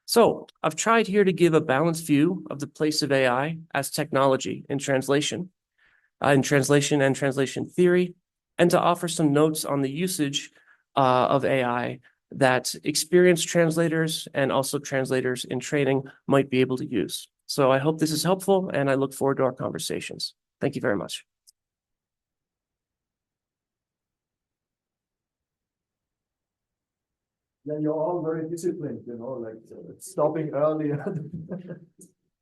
So I've tried here to give a balanced view of the place of AI as technology in translation and translation theory, and to offer some notes on the usage of AI that experienced translators and also translators in training might be able to use. So I hope this is helpful, and I look forward to our conversations. Thank you very much. Yeah, you're all very disciplined, like stopping early.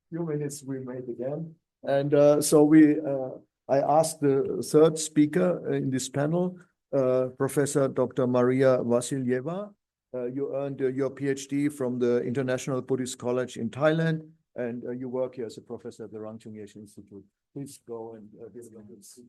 Few minutes we made again. And I asked the third speaker in this panel, Professor Dr. Maria Vasylieva. You earned your PhD from the International Buddhist College in Thailand, and you work here as a professor at the Rangchung Yeshe Institute. Please go and give them a seat.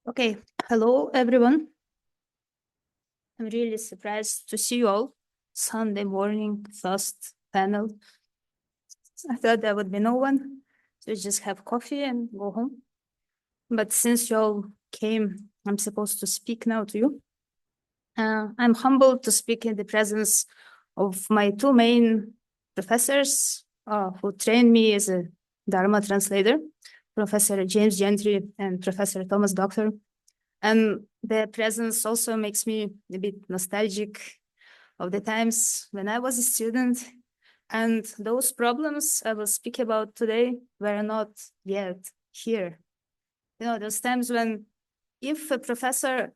Okay, hello everyone. I'm really surprised to see you all. Sunday morning, first panel. I thought there would be no one, so just have coffee and go home. But since you all came, I'm supposed to speak now to you. I'm humbled to speak in the presence of my two main professors who trained me as a Dharma translator, Professor James Gentry and Professor Thomas Doctor. And their presence also makes me a bit nostalgic of the times when I was a student. And those problems I will speak about today were not yet here. You know, those times when if a professor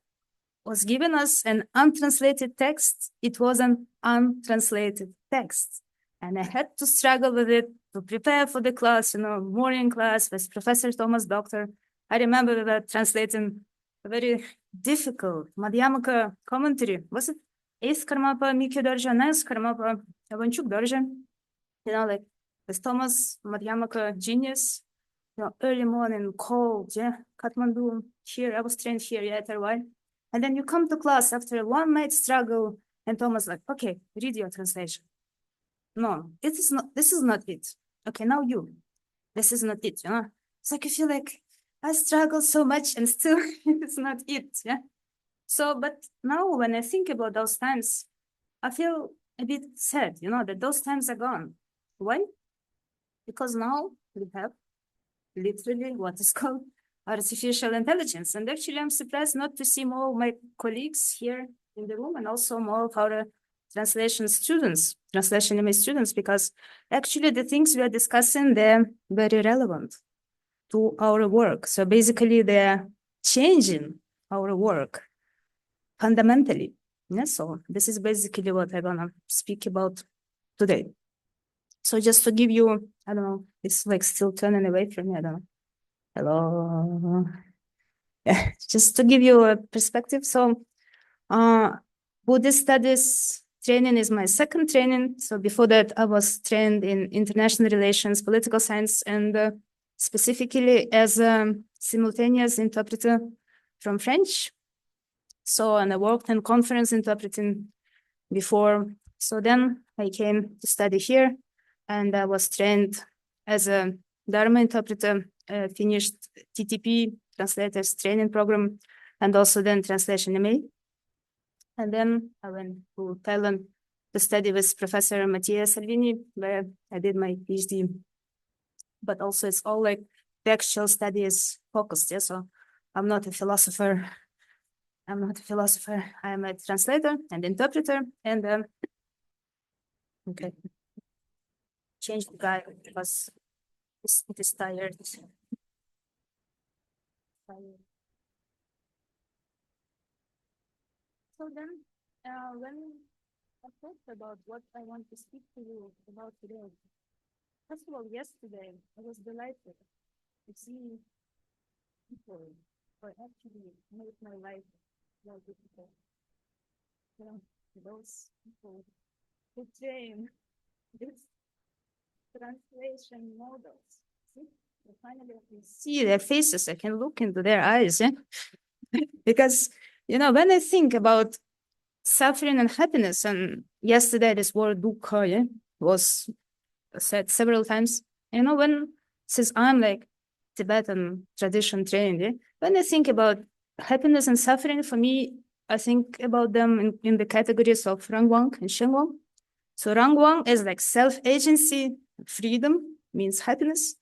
was given us an untranslated text, it was an untranslated text. And I had to struggle with it to prepare for the class, you know, morning class with Professor Thomas Doctor. I remember we were translating a very difficult Madhyamaka commentary. Was it Eighth Karmapa, Mikyo Dorje, Ninth Karmapa, Avanchuk Dorje? You know, like with Thomas Madhyamaka genius, you know, early morning, cold, yeah, Kathmandu, here, I was trained here, yeah, at RY. And then you come to class after a one-night struggle, and Thomas like, okay, read your translation. No, this is not it. Okay, now you. This is not it, you know? It's like I feel like I struggle so much and still it's not it, yeah? So, but now when I think about those times, I feel a bit sad, you know, that those times are gone. Why? Because now we have literally what is called artificial intelligence. And actually, I'm surprised not to see more of my colleagues here in the room and also more of our translation MA students, because actually the things we are discussing, they're very relevant to our work. So basically, they're changing our work fundamentally. Yeah, so this is basically what I want to speak about today. So just to give you, I don't know, it's like still turning away from me, I don't know. Hello. Yeah, just to give you a perspective. So Buddhist studies training is my second training. So before that, I was trained in international relations, political science, and specifically as a simultaneous interpreter from French. So, and I worked in conference interpreting before. So then I came to study here, and I was trained as a Dharma interpreter, finished TTP, translators training program, and also then translation MA. And then I went to Thailand to study with Professor Mattia Salvini, where I did my PhD. But also it's all like the actual study is focused. Yeah? So I'm not a philosopher. I'm a translator and interpreter. And okay, change the guy because it is tired. So then, when I thought about what I want to speak to you about today, first of all, yesterday I was delighted to see people who actually made my life more difficult. You know, those people who train these translation models. See, finally I can see their faces. I can look into their eyes, yeah. Because you know, when I think about suffering and happiness, and yesterday this word dukkha, yeah, was said several times. You know, when since I'm like Tibetan tradition trained, yeah, when I think about happiness and suffering, for me, I think about them in the categories of Rangwang and Shenwang. So Rangwang is like self-agency, freedom means happiness,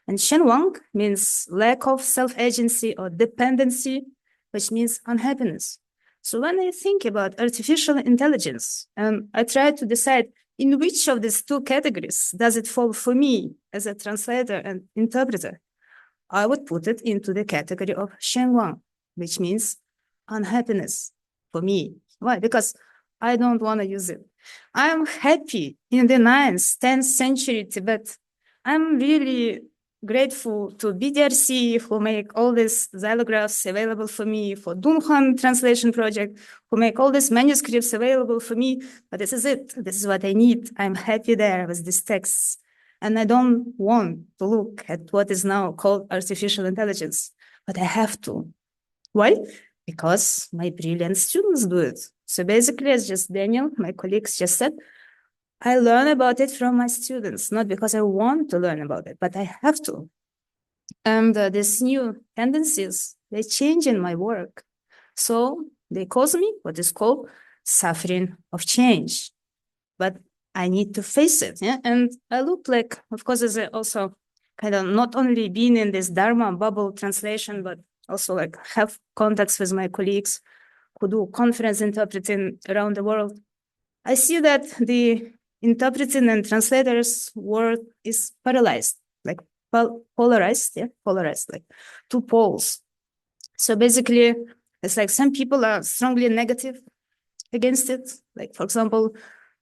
and Shenwang means lack of self-agency or dependency, which means unhappiness. So when I think about artificial intelligence, I try to decide in which of these two categories does it fall for me as a translator and interpreter, I would put it into the category of Shenwang, which means unhappiness for me. Why? Because I don't want to use it. I'm happy in the 9th, 10th century Tibet. I'm really grateful to BDRC who make all these xylographs available for me, for Dunhuan translation project, who make all these manuscripts available for me. But this is it. This is what I need. I'm happy there with these texts. And I don't want to look at what is now called artificial intelligence, but I have to. Why? Because my brilliant students do it. So basically, as just Daniel, my colleagues just said, I learn about it from my students, not because I want to learn about it, but I have to. And these new tendencies, they change in my work. So they cause me what is called suffering of change. But I need to face it. Yeah? And I look like, of course, as I also kind of not only being in this Dharma bubble translation, but also like have contacts with my colleagues who do conference interpreting around the world. I see that the interpreting and translators world is paralyzed, like polarized, like two poles. So basically, it's like some people are strongly negative against it. Like, for example,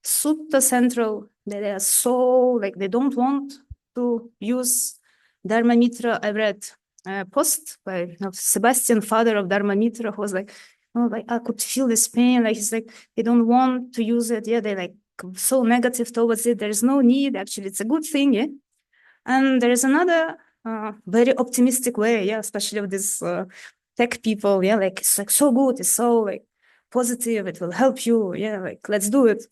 Sutta Central, they are so, like, they don't want to use Dharma Mitra. I read a post by Sebastian, father of Dharma Mitra, who was like, oh, like, I could feel this pain. Like, he's like, they don't want to use it. Yeah, they're like so negative towards it. There's no need. Actually, it's a good thing. Yeah. And there is another very optimistic way. Yeah, especially with this tech people. Yeah, like, it's like so good. It's so like positive. It will help you. Yeah, like, let's do it.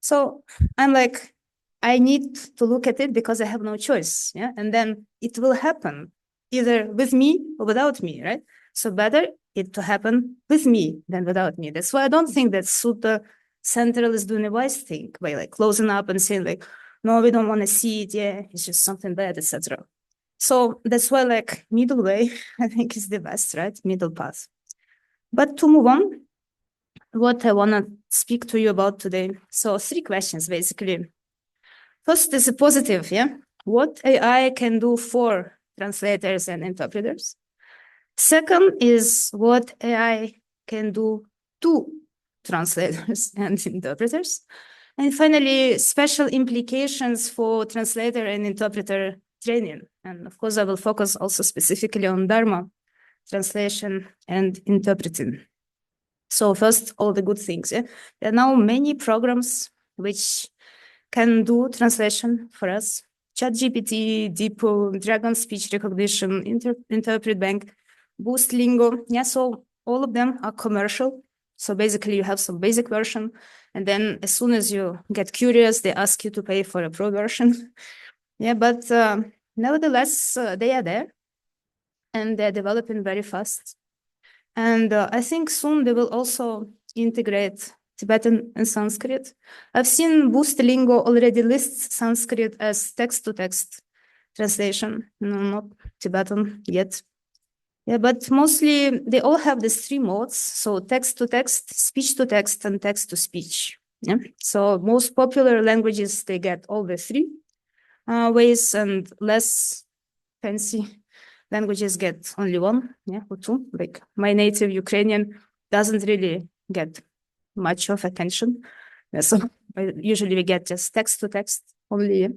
So I'm like, I need to look at it because I have no choice. Yeah. And then it will happen either with me or without me, right? So better it to happen with me than without me. That's why I don't think that Sutta Central is doing a wise thing by like closing up and saying like, no, we don't want to see it. Yeah, it's just something bad, etc. So that's why like middle way, I think is the best, right? Middle path. But to move on, what I want to speak to you about today. So 3 questions, basically. First is a positive, yeah? What AI can do for translators and interpreters. Second is what AI can do to translators and interpreters. And finally, special implications for translator and interpreter training. And of course, I will focus also specifically on Dharma, translation and interpreting. So first, all the good things. Yeah? There are now many programs which can do translation for us. ChatGPT, DeepL, Dragon Speech Recognition, Interpret Bank, Boost Lingo. Yeah, so all of them are commercial. So basically you have some basic version. And then as soon as you get curious, they ask you to pay for a pro version. Yeah, but nevertheless, they are there. And they're developing very fast. And I think soon they will also integrate Tibetan and Sanskrit. I've seen Boost Lingo already lists Sanskrit as text-to-text translation, no, not Tibetan yet. Yeah, but mostly they all have these 3 modes. So text-to-text, speech-to-text, and text-to-speech. Yeah. So most popular languages, they get all the 3 ways, and less fancy languages get only 1, yeah, or 2. Like my native Ukrainian doesn't really get much of attention. Yeah, so usually we get just text to text only.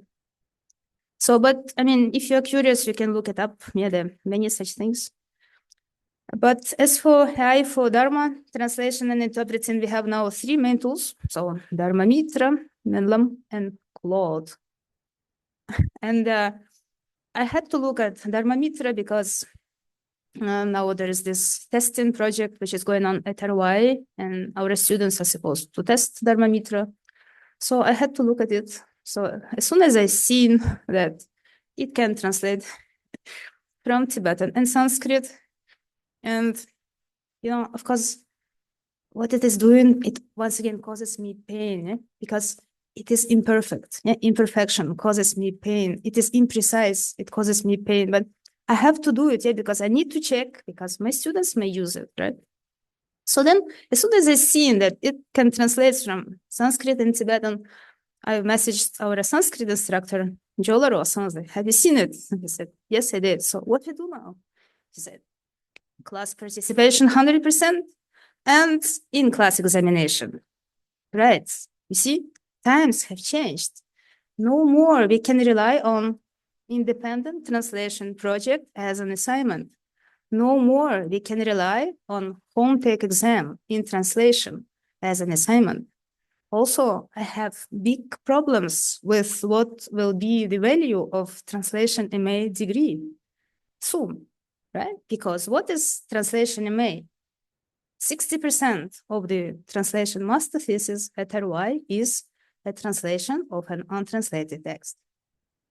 So, but I mean, if you're curious, you can look it up. Yeah, there are many such things. But as for AI for Dharma, translation and interpreting, we have now 3 main tools. So Dharma Mitra, Menlam, and Claude. And I had to look at Dharma Mitra because now there is this testing project which is going on at RY, and our students are supposed to test Dharma Mitra. So I had to look at it. So as soon as I seen that it can translate from Tibetan and Sanskrit, and you know, of course, what it is doing, it once again causes me pain, because it is imperfect. Imperfection causes me pain. It is imprecise. It causes me pain. But I have to do it, because I need to check, because my students may use it, right? So then, as soon as I seen that it can translate from Sanskrit and Tibetan, I messaged our Sanskrit instructor, Jola. I was like, have you seen it? And he said, yes, I did. So what we do now? He said, class participation 100% and in-class examination. Right. You see, times have changed. No more we can rely on independent translation project as an assignment. No more we can rely on home take exam in translation as an assignment. Also, I have big problems with what will be the value of translation MA degree soon. right? Because what is translation MA? 60% of the translation master thesis at RY is a translation of an untranslated text,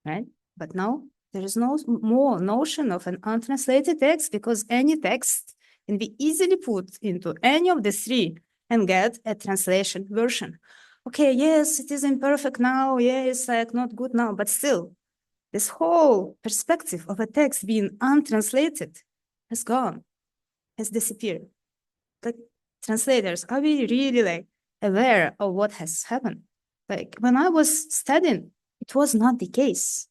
right? But now there is no more notion of an untranslated text because any text can be easily put into any of the three and get a translation version. Okay, yes, it is imperfect now. Yeah, it's like not good now, but still, this whole perspective of a text being untranslated has gone, has disappeared. Like translators, are we really like aware of what has happened? Like when I was studying, it was not the case.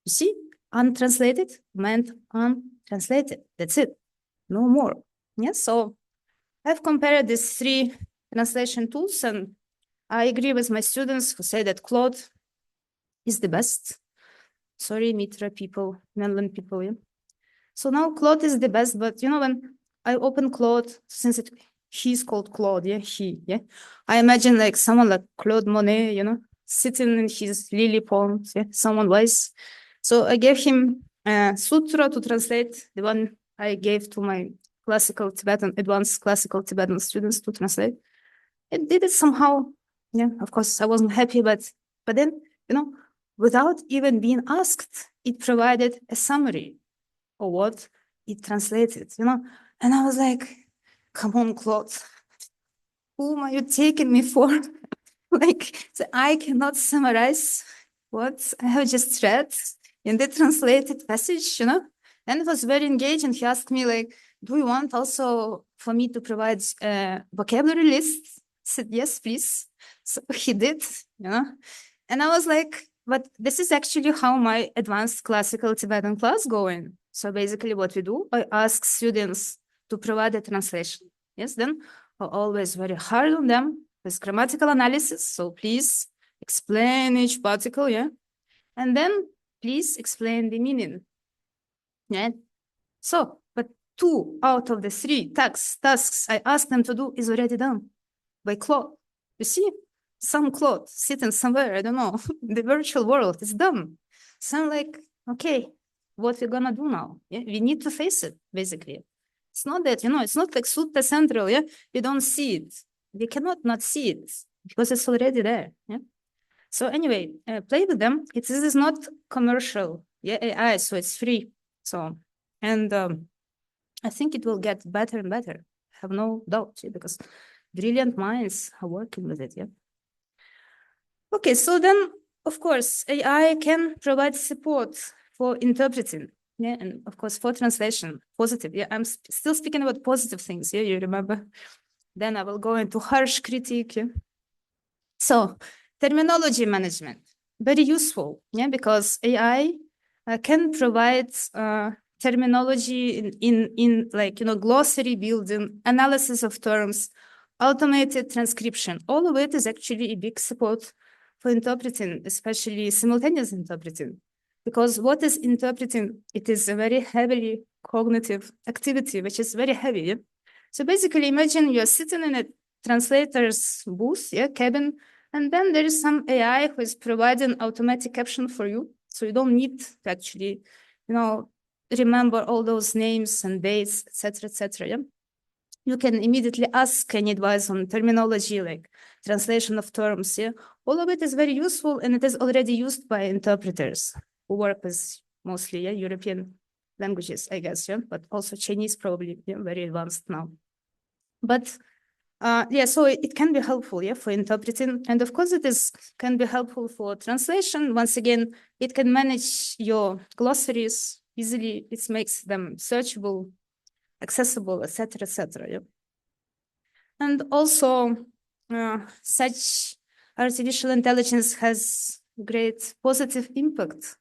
You see, untranslated meant untranslated. That's it. No more. Yes. So I've compared these three translation tools, and I agree with my students who say that Claude is the best. Sorry, Mitra people, mainland people. Yeah. So now Claude is the best, but you know, when I open Claude, since he's called Claude, yeah, yeah. I imagine like someone like Claude Monet, you know, sitting in his lily pond, yeah, someone wise. So I gave him a sutra to translate, the one I gave to my classical Tibetan, advanced classical Tibetan students to translate. It did it somehow. Yeah, of course, I wasn't happy, but then, you know, without even being asked, it provided a summary of what it translated, you know? And I was like, come on, Claude, whom are you taking me for? Like, so I cannot summarize what I have just read in the translated passage, you know? And it was very engaging. He asked me, like, do you want also for me to provide a vocabulary list? I said, yes, please. So he did, you know? And I was like, but this is actually how my advanced classical Tibetan class going. So basically what we do, I ask students to provide a translation. Yes, then I always very hard on them with grammatical analysis. So please explain each particle, yeah? And then please explain the meaning. Yeah. So, but 2 out of the 3 tasks I asked them to do is already done by Claude. You see, some Claude sitting somewhere, I don't know, in the virtual world is done. So I'm like, okay, what we're gonna do now? Yeah, we need to face it, basically. It's not that, you know, it's not like Sutta Central, yeah? We don't see it. We cannot not see it because it's already there, yeah? So anyway, play with them. This is not commercial, yeah, AI, so it's free. So, and I think it will get better and better. I have no doubt, yeah, because brilliant minds are working with it, yeah? Okay, so then, of course, AI can provide support for interpreting, yeah, and of course, for translation, positive, yeah, I'm still speaking about positive things, yeah, you remember? Then I will go into harsh critique, yeah? So, terminology management, very useful, yeah, because AI can provide terminology in like, you know, glossary building, analysis of terms, automated transcription. All of it is actually a big support for interpreting, especially simultaneous interpreting. Because what is interpreting? It is a very heavily cognitive activity, which is very heavy. Yeah? So basically, imagine you're sitting in a translator's booth, yeah, cabin, and then there is some AI who is providing automatic caption for you. So you don't need to actually, you know, remember all those names and dates, etc., yeah? You can immediately ask any advice on terminology, like translation of terms, yeah? All of it is very useful, and it is already used by interpreters who work with mostly, yeah, European languages, I guess, yeah? But also Chinese probably, yeah, very advanced now. But yeah, so it can be helpful, yeah, for interpreting. And of course, can be helpful for translation. Once again, it can manage your glossaries easily. It makes them searchable, accessible, etc., yeah. And also, such artificial intelligence has great positive impact.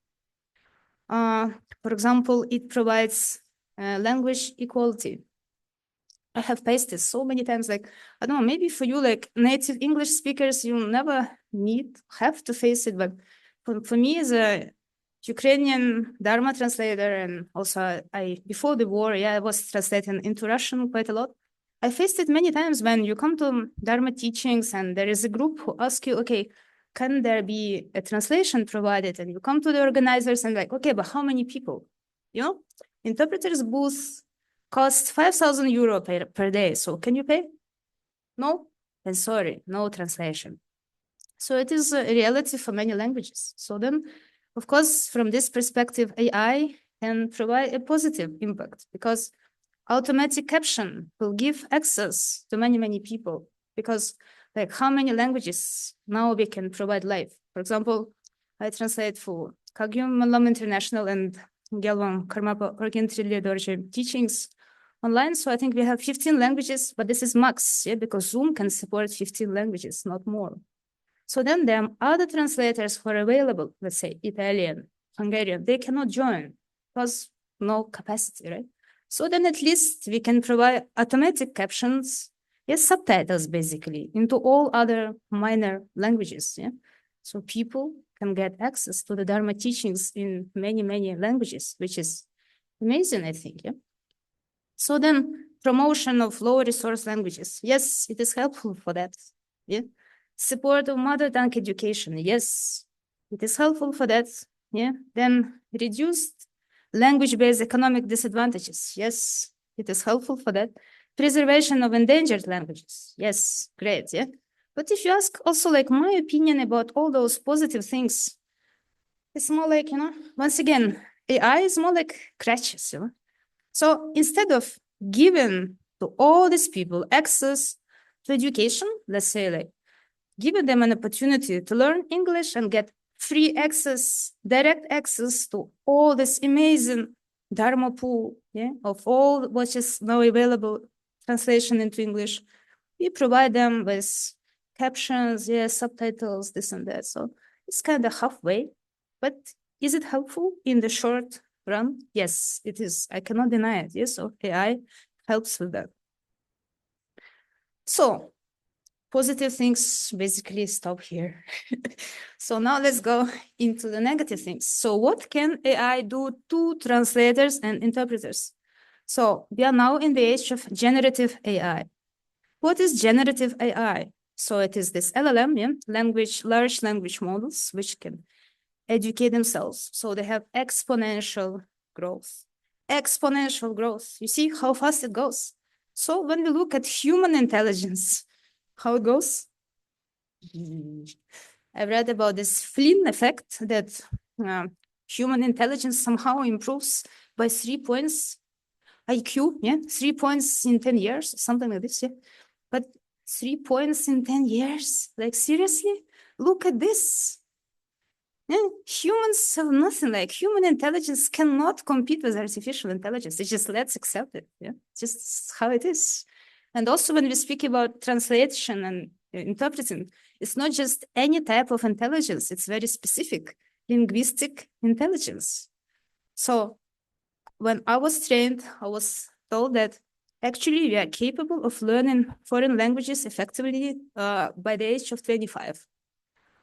For example, it provides language equality. I have pasted so many times, like, I don't know, maybe for you, like native English speakers, you never have to face it. But for me as a Ukrainian Dharma translator, and also before the war, yeah, I was translating into Russian quite a lot. I faced it many times when you come to Dharma teachings and there is a group who ask you, okay, can there be a translation provided? And you come to the organizers and like, okay, but how many people? You know, Interpreter's booth costs 5,000 euro per day. So can you pay? No? Then sorry, no translation. So it is a reality for many languages. So then, of course, from this perspective, AI can provide a positive impact because automatic caption will give access to many, many people. Because like how many languages now we can provide live? For example, I translate for Kagyum Malam International and Gelvan Karmapa Orgentrilli teachings online. So I think we have 15 languages, but this is max, yeah, because Zoom can support 15 languages, not more. So then there are other translators who are available, let's say Italian, Hungarian, they cannot join because no capacity, right? So then at least we can provide automatic captions, yes, subtitles basically, into all other minor languages, yeah? So people can get access to the Dharma teachings in many, many languages, which is amazing, I think, yeah? So then promotion of low resource languages, yes, it is helpful for that, yeah? Support of mother tongue education, yes, it is helpful for that, yeah? Then reduced language-based economic disadvantages, yes, it is helpful for that. Preservation of endangered languages, yes, great, yeah? But if you ask also like my opinion about all those positive things, it's more like, once again, AI is more like crutches, So instead of giving to all these people access to education, let's say like giving them an opportunity to learn English and get free access, direct access to all this amazing Dharma pool, yeah, of all what is now available, translation into English. We provide them with captions, yeah, subtitles, this and that. So it's kind of halfway, but is it helpful in the short run? Yes, it is. I cannot deny it. Yes, so AI helps with that. So positive things basically stop here. So now let's go into the negative things. So what can AI do to translators and interpreters? So we are now in the age of generative AI. What is generative AI? So it is this LLM, yeah? Large language models, which can educate themselves. So they have exponential growth. Exponential growth. You see how fast it goes. So when we look at human intelligence, how it goes? I read about this Flynn effect that human intelligence somehow improves by 3 points IQ, yeah, 3 points in 10 years, something like this, yeah. But 3 points in 10 years, like seriously, look at this. Yeah, humans have nothing, like human intelligence cannot compete with artificial intelligence. It's just, let's accept it, yeah, just how it is. And also when we speak about translation and interpreting, it's not just any type of intelligence, it's very specific linguistic intelligence. So when I was trained, I was told that actually we are capable of learning foreign languages effectively by the age of 25.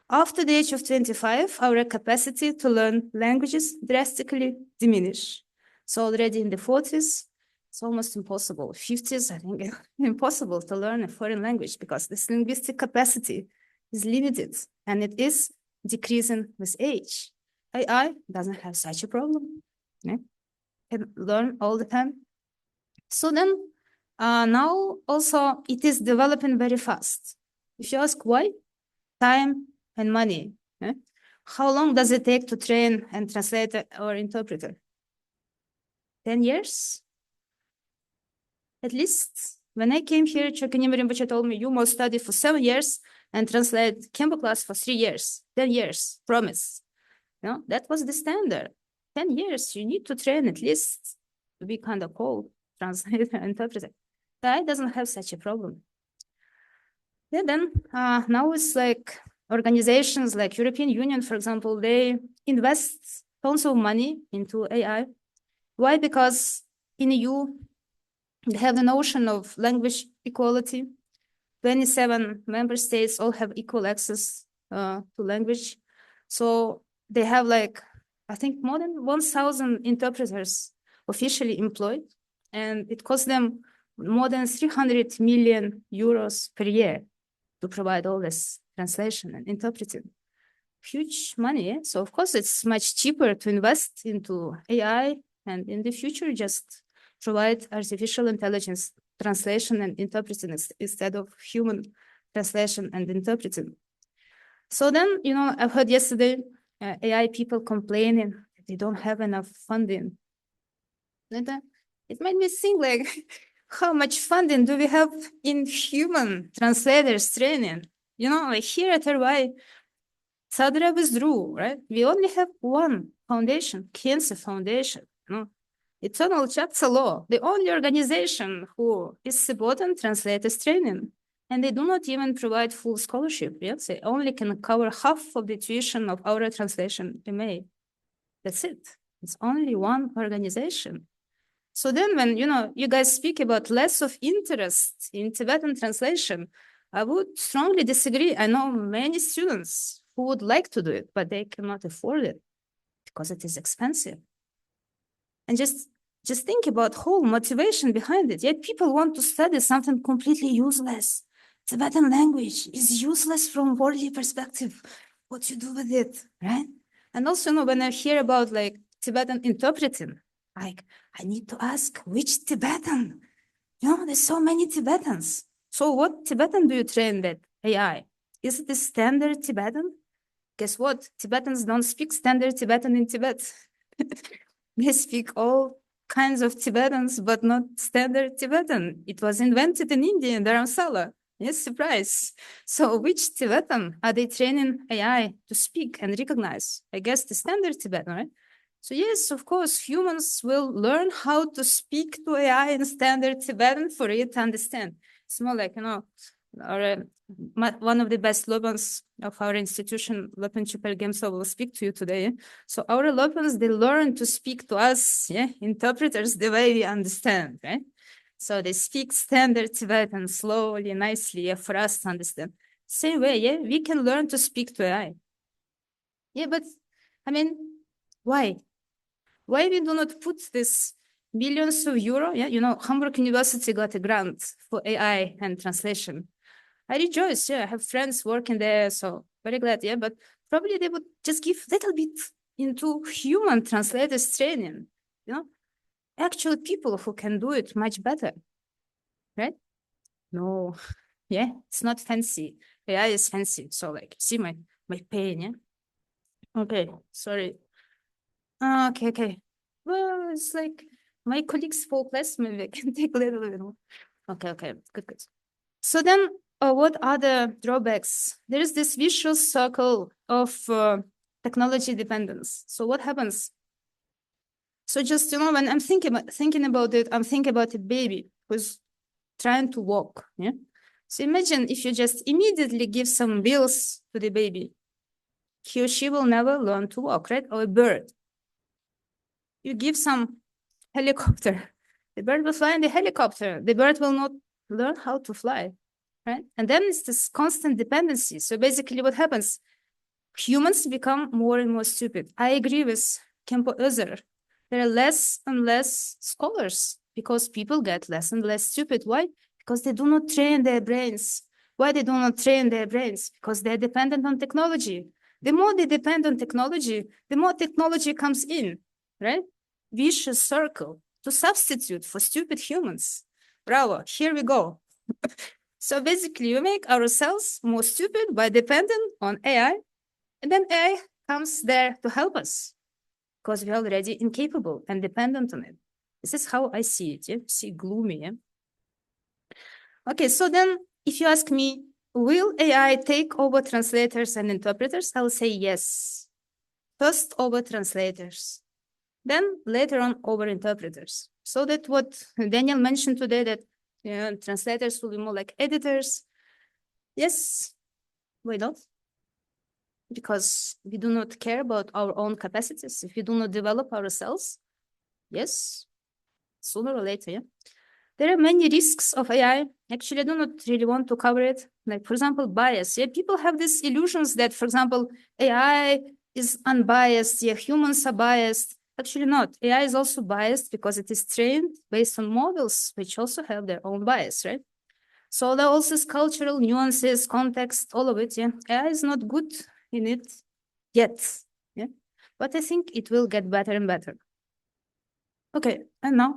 After the age of 25, our capacity to learn languages drastically diminish. So already in the 40s, it's almost impossible. 50s, I think, impossible to learn a foreign language because this linguistic capacity is limited and it is decreasing with age. AI doesn't have such a problem. Yeah? Can learn all the time. So then now also it is developing very fast. If you ask why, time and money. Yeah? How long does it take to train and translate or interpreter? 10 years? At least when I came here, Chokanima Rinpoche told me, you must study for 7 years and translate Kempo class for 3 years, 10 years, promise. You know, that was the standard. 10 years, you need to train at least to be kind of cold translator, interpreter. AI doesn't have such a problem. Yeah, then now it's like organizations like European Union, for example, they invest tons of money into AI. Why? Because in EU, they have the notion of language equality. 27 member states all have equal access to language. So they have like, I think more than 1,000 interpreters officially employed, and it costs them more than 300 million euros per year to provide all this translation and interpreting. Huge money. So of course it's much cheaper to invest into AI and in the future just provide artificial intelligence translation and interpreting instead of human translation and interpreting. So then, I've heard yesterday AI people complaining that they don't have enough funding. And it made me think like, how much funding do we have in human translators training? Like here at RY, Sadra withdrew, right? We only have one foundation, Cancer Foundation. Eternal Chapter Law, the only organization who is supporting translators training. And they do not even provide full scholarship. Yes, they only can cover half of the tuition of our translation MA. That's it. It's only one organization. So then when, you guys speak about less of interest in Tibetan translation, I would strongly disagree. I know many students who would like to do it, but they cannot afford it because it is expensive. And just think about whole motivation behind it. Yet people want to study something completely useless. Tibetan language is useless from worldly perspective. What you do with it, right? And also, when I hear about like Tibetan interpreting, like I need to ask which Tibetan. There's so many Tibetans. So what Tibetan do you train that AI? Is it the standard Tibetan? Guess what? Tibetans don't speak standard Tibetan in Tibet. They speak all kinds of Tibetans, but not standard Tibetan. It was invented in India, in Dharamsala. Yes, surprise. So which Tibetan are they training AI to speak and recognize? I guess the standard Tibetan, right? So yes, of course, humans will learn how to speak to AI in standard Tibetan for it to understand. It's more like, one of the best Lopans of our institution, Lopan Chupergemso, will speak to you today. So our Lopans, they learn to speak to us, interpreters, the way we understand, right? So they speak standard Tibetan slowly, nicely, for us to understand. Same way, we can learn to speak to AI. But I mean, why? Why we do not put this millions of euro? Hamburg University got a grant for AI and translation. I rejoice. I have friends working there, so very glad. But probably they would just give a little bit into human translators training. Actual people who can do it much better, right? No, it's not fancy. AI is fancy. So like, see my pain, Okay, sorry. Okay. Well, it's like my colleagues spoke less, maybe I can take a little bit more. Okay, good. So then, what are the drawbacks? There is this vicious circle of technology dependence. So what happens? So just, when I'm thinking about it, I'm thinking about a baby who's trying to walk, So imagine if you just immediately give some wheels to the baby, he or she will never learn to walk, right? Or a bird. You give some helicopter, the bird will fly in the helicopter. The bird will not learn how to fly, right? And then it's this constant dependency. So basically what happens? Humans become more and more stupid. I agree with Kempo Özer. There are less and less scholars because people get less and less stupid. Why? Because they do not train their brains. Why they do not train their brains? Because they're dependent on technology. The more they depend on technology, the more technology comes in, right? Vicious circle to substitute for stupid humans. Bravo, here we go. So basically, we make ourselves more stupid by depending on AI, and then AI comes there to help us because we're already incapable and dependent on it. This is how I see it. See gloomy. Okay, so then if you ask me, will AI take over translators and interpreters? I'll say yes. First over translators, then later on over interpreters. So that what Daniel mentioned today, that translators will be more like editors. Yes, why not? Because we do not care about our own capacities. If we do not develop ourselves, yes, sooner or later, There are many risks of AI. Actually, I do not really want to cover it. Like, for example, bias. People have these illusions that, for example, AI is unbiased. Humans are biased. Actually not. AI is also biased because it is trained based on models, which also have their own bias, right? So there are also cultural nuances, context, all of it, AI is not good in it yet, But I think it will get better and better. Okay, and now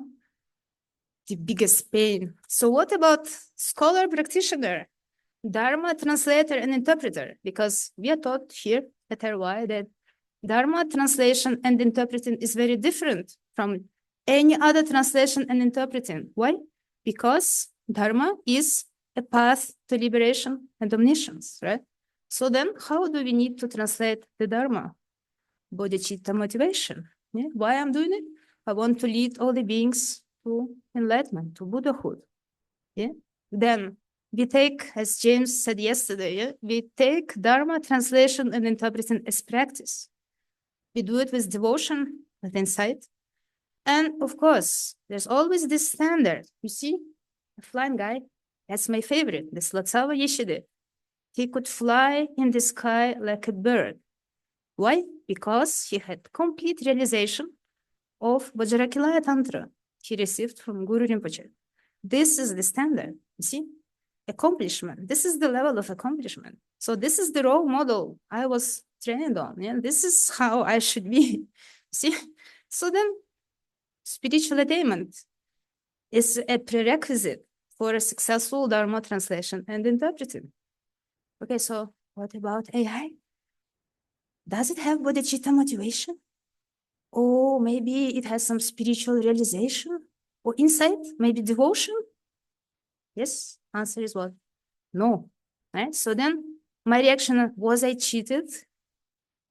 the biggest pain. So what about scholar-practitioner, Dharma translator and interpreter? Because we are taught here at RY that Dharma translation and interpreting is very different from any other translation and interpreting. Why? Because Dharma is a path to liberation and omniscience, right? So then how do we need to translate the Dharma? Bodhicitta motivation. Yeah? Why I'm doing it? I want to lead all the beings to enlightenment, to Buddhahood. Yeah. Then we take, as James said yesterday, yeah? We take Dharma translation and interpreting as practice. We do it with devotion, with insight. And of course, there's always this standard. You see, a flying guy, that's my favorite, the Slotsawa Yeshide. He could fly in the sky like a bird. Why? Because he had complete realization of Vajrakilaya Tantra he received from Guru Rinpoche. This is the standard, you see? Accomplishment. This is the level of accomplishment. So this is the role model I was trained on. Yeah? This is how I should be. See? So then spiritual attainment is a prerequisite for a successful Dharma translation and interpreting. Okay, so what about AI? Does it have bodhicitta motivation? Or maybe it has some spiritual realization or insight, maybe devotion? Yes, answer is what? No. Right? So then my reaction, was I cheated?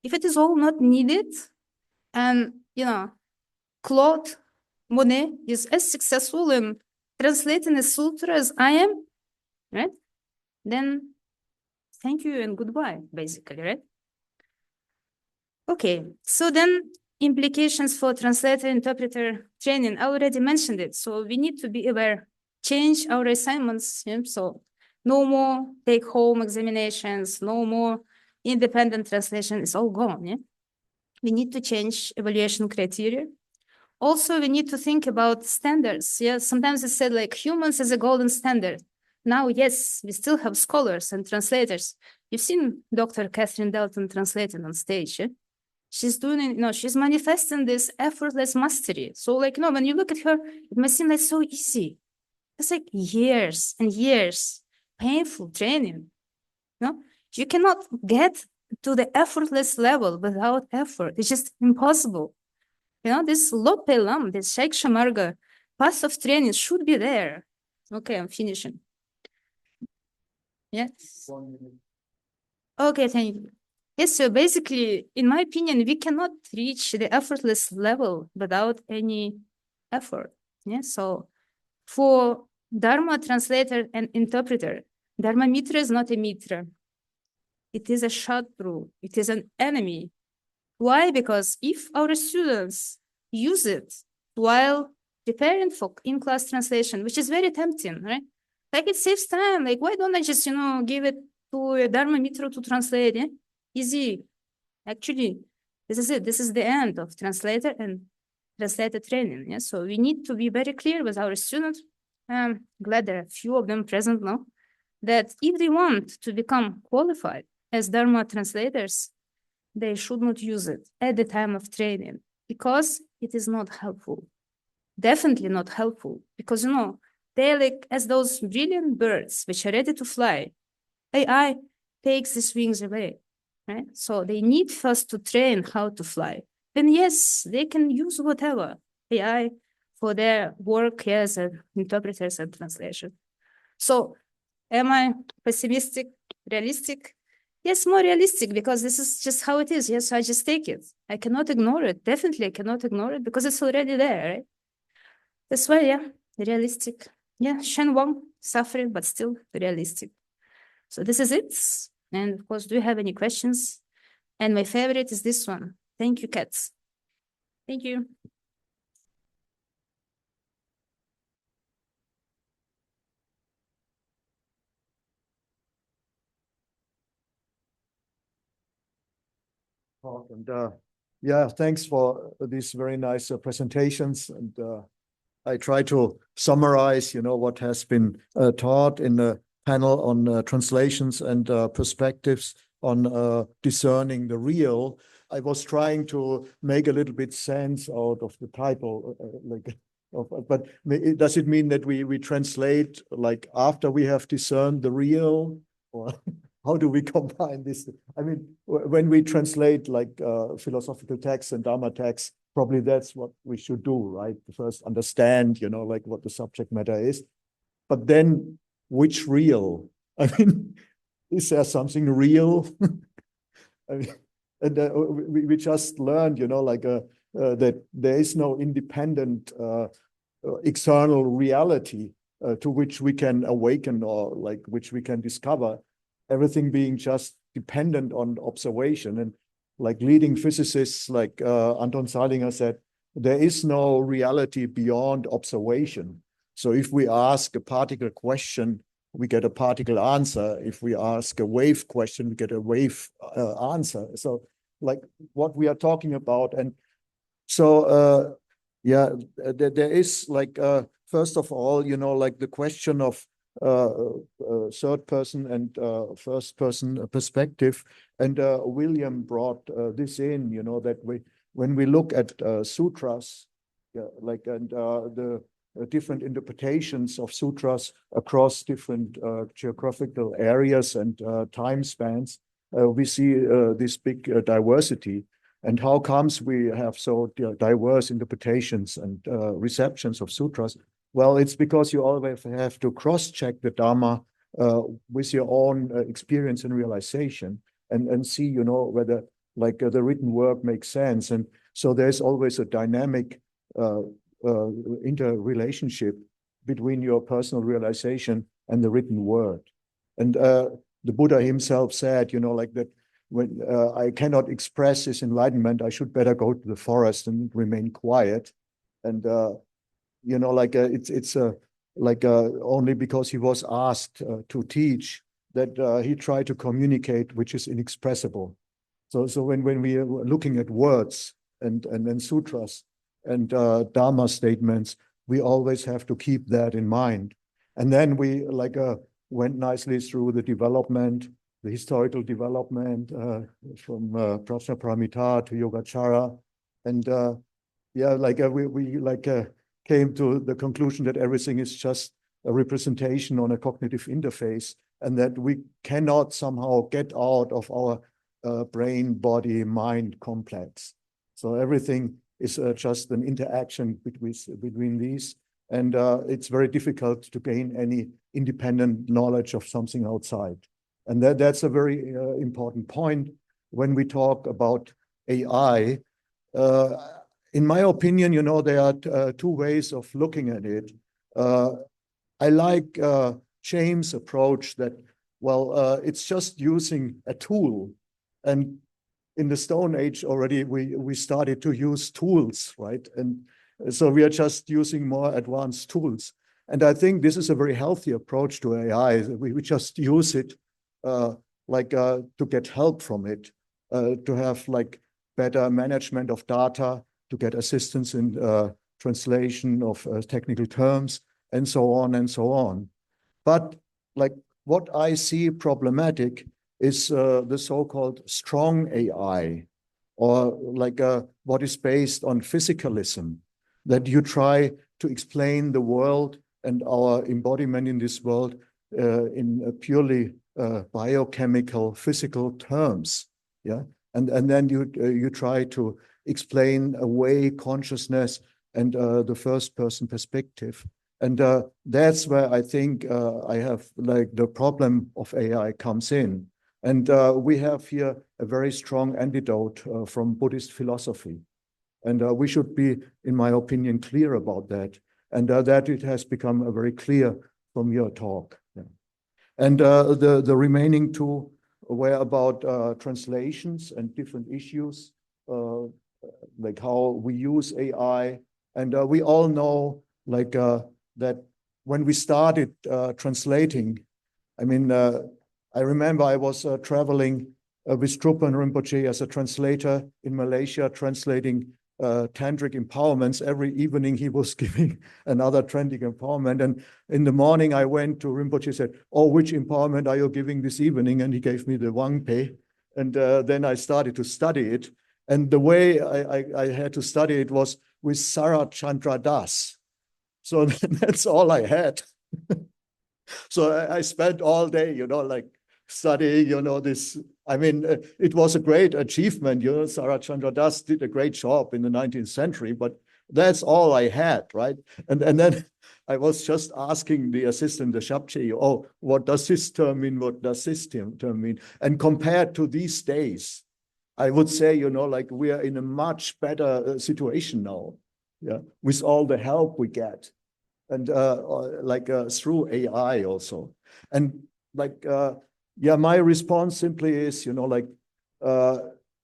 If it is all not needed, and Claude Monet is as successful in translating a sutra as I am, right? Then thank you and goodbye, basically, right? Okay, so then implications for translator-interpreter training, I already mentioned it. So we need to be aware, change our assignments. Yeah? So no more take-home examinations, no more independent translation, it's all gone. Yeah? We need to change evaluation criteria. Also, we need to think about standards. Yeah, sometimes it's said like humans as a golden standard. Now, yes, we still have scholars and translators. You've seen Dr. Catherine Dalton translating on stage. Yeah? She's doing, she's manifesting this effortless mastery. So like, when you look at her, it may seem like so easy. It's like years and years, painful training. You cannot get to the effortless level without effort. It's just impossible. This Lope Lam, this Shaiksha Marga path of training should be there. Okay, I'm finishing. Yes. 1 minute. Okay, thank you. Yes, so basically, in my opinion, we cannot reach the effortless level without any effort. Yeah, so for Dharma translator and interpreter, Dharma Mitra is not a Mitra. It is a Shatru. It is an enemy. Why? Because if our students use it while preparing for in-class translation, which is very tempting, right? Like it saves time. Like, why don't I just, give it to a Dharma Mitra to translate? Yeah? Easy. Actually, this is it. This is the end of translator and translator training. Yeah? So we need to be very clear with our students. I'm glad there are a few of them present now, that if they want to become qualified as Dharma translators, they should not use it at the time of training because it is not helpful. Definitely not helpful because, they're like as those brilliant birds which are ready to fly. AI takes these wings away, right? So they need first to train how to fly. Then yes, they can use whatever AI for their work as interpreters and translation. So am I pessimistic, realistic? Yes, more realistic because this is just how it is. Yes, so I just take it. I cannot ignore it. Definitely I cannot ignore it because it's already there, right? That's why, yeah, realistic. Yeah, Shen Wang, suffering, but still realistic. So this is it. And of course, do you have any questions? And my favorite is this one. Thank you, cats. Thank you. And yeah, thanks for these very nice presentations. And I try to summarize, what has been taught in the panel on translations and perspectives on discerning the real. I was trying to make a little bit sense out of the title, but does it mean that we translate like after we have discerned the real, or how do we combine this? I mean, when we translate like philosophical texts and Dharma texts, probably that's what we should do, right? First understand, like what the subject matter is, but then which real? I mean, is there something real? I mean, and we just learned, that there is no independent external reality to which we can awaken or like which we can discover, everything being just dependent on observation. And like leading physicists like Anton Zeilinger said, there is no reality beyond observation. So if we ask a particle question, we get a particle answer. If we ask a wave question, we get a wave answer. So like what we are talking about. And so, yeah, there is like, first of all, like the question of third person and first person perspective. And William brought this in, that when we look at sutras, like, and the different interpretations of sutras across different geographical areas and time spans, we see this big diversity. And how comes we have so diverse interpretations and receptions of sutras? Well, it's because you always have to cross-check the Dharma with your own experience and realization and see, whether like the written work makes sense. And so there's always a dynamic interrelationship between your personal realization and the written word. And the Buddha himself said, like that, when I cannot express this enlightenment, I should better go to the forest and remain quiet. And like it's like only because he was asked to teach that he tried to communicate, which is inexpressible. So when we are looking at words and sutras and Dharma statements, we always have to keep that in mind. And then we like went nicely through the development, the historical development from Prajnaparamita to Yogacara. And yeah, like we like came to the conclusion that everything is just a representation on a cognitive interface, and that we cannot somehow get out of our brain, body, mind complex. So everything is just an interaction between these. And it's very difficult to gain any independent knowledge of something outside. And that's a very important point when we talk about AI. In my opinion, there are two ways of looking at it. I like James' approach that, well, it's just using a tool. And in the Stone Age already, we started to use tools, right? And so we are just using more advanced tools. And I think this is a very healthy approach to AI. We just use it to get help from it, to have like better management of data, to get assistance in translation of technical terms, and so on and so on. But like what I see problematic is the so-called strong AI, or like what is based on physicalism, that you try to explain the world and our embodiment in this world in a purely biochemical, physical terms, yeah, and then you try to explain away consciousness and the first-person perspective, and that's where I think I have like the problem of AI comes in, and we have here a very strong antidote from Buddhist philosophy, and we should be, in my opinion, clear about that, and that it has become very clear from your talk. Yeah. And the remaining two were about translations and different issues, like how we use AI. And we all know like that when we started translating, I mean, I remember I was traveling with Trungpa Rinpoche as a translator in Malaysia, translating tantric empowerments. Every evening he was giving another tantric empowerment. And in the morning I went to Rinpoche and said, oh, which empowerment are you giving this evening? And he gave me the Wangpe. And then I started to study it. And the way I had to study it was with Sarah Chandra Das. So that's all I had. So I spent all day, like studying, this. I mean, it was a great achievement. Sarah Chandra Das did a great job in the 19th century, but that's all I had, right? And then I was just asking the assistant, the Shabche, oh, what does this term mean? What does this term mean? And compared to these days, I would say, like we are in a much better situation now, yeah, with all the help we get. And through AI also. And my response simply is,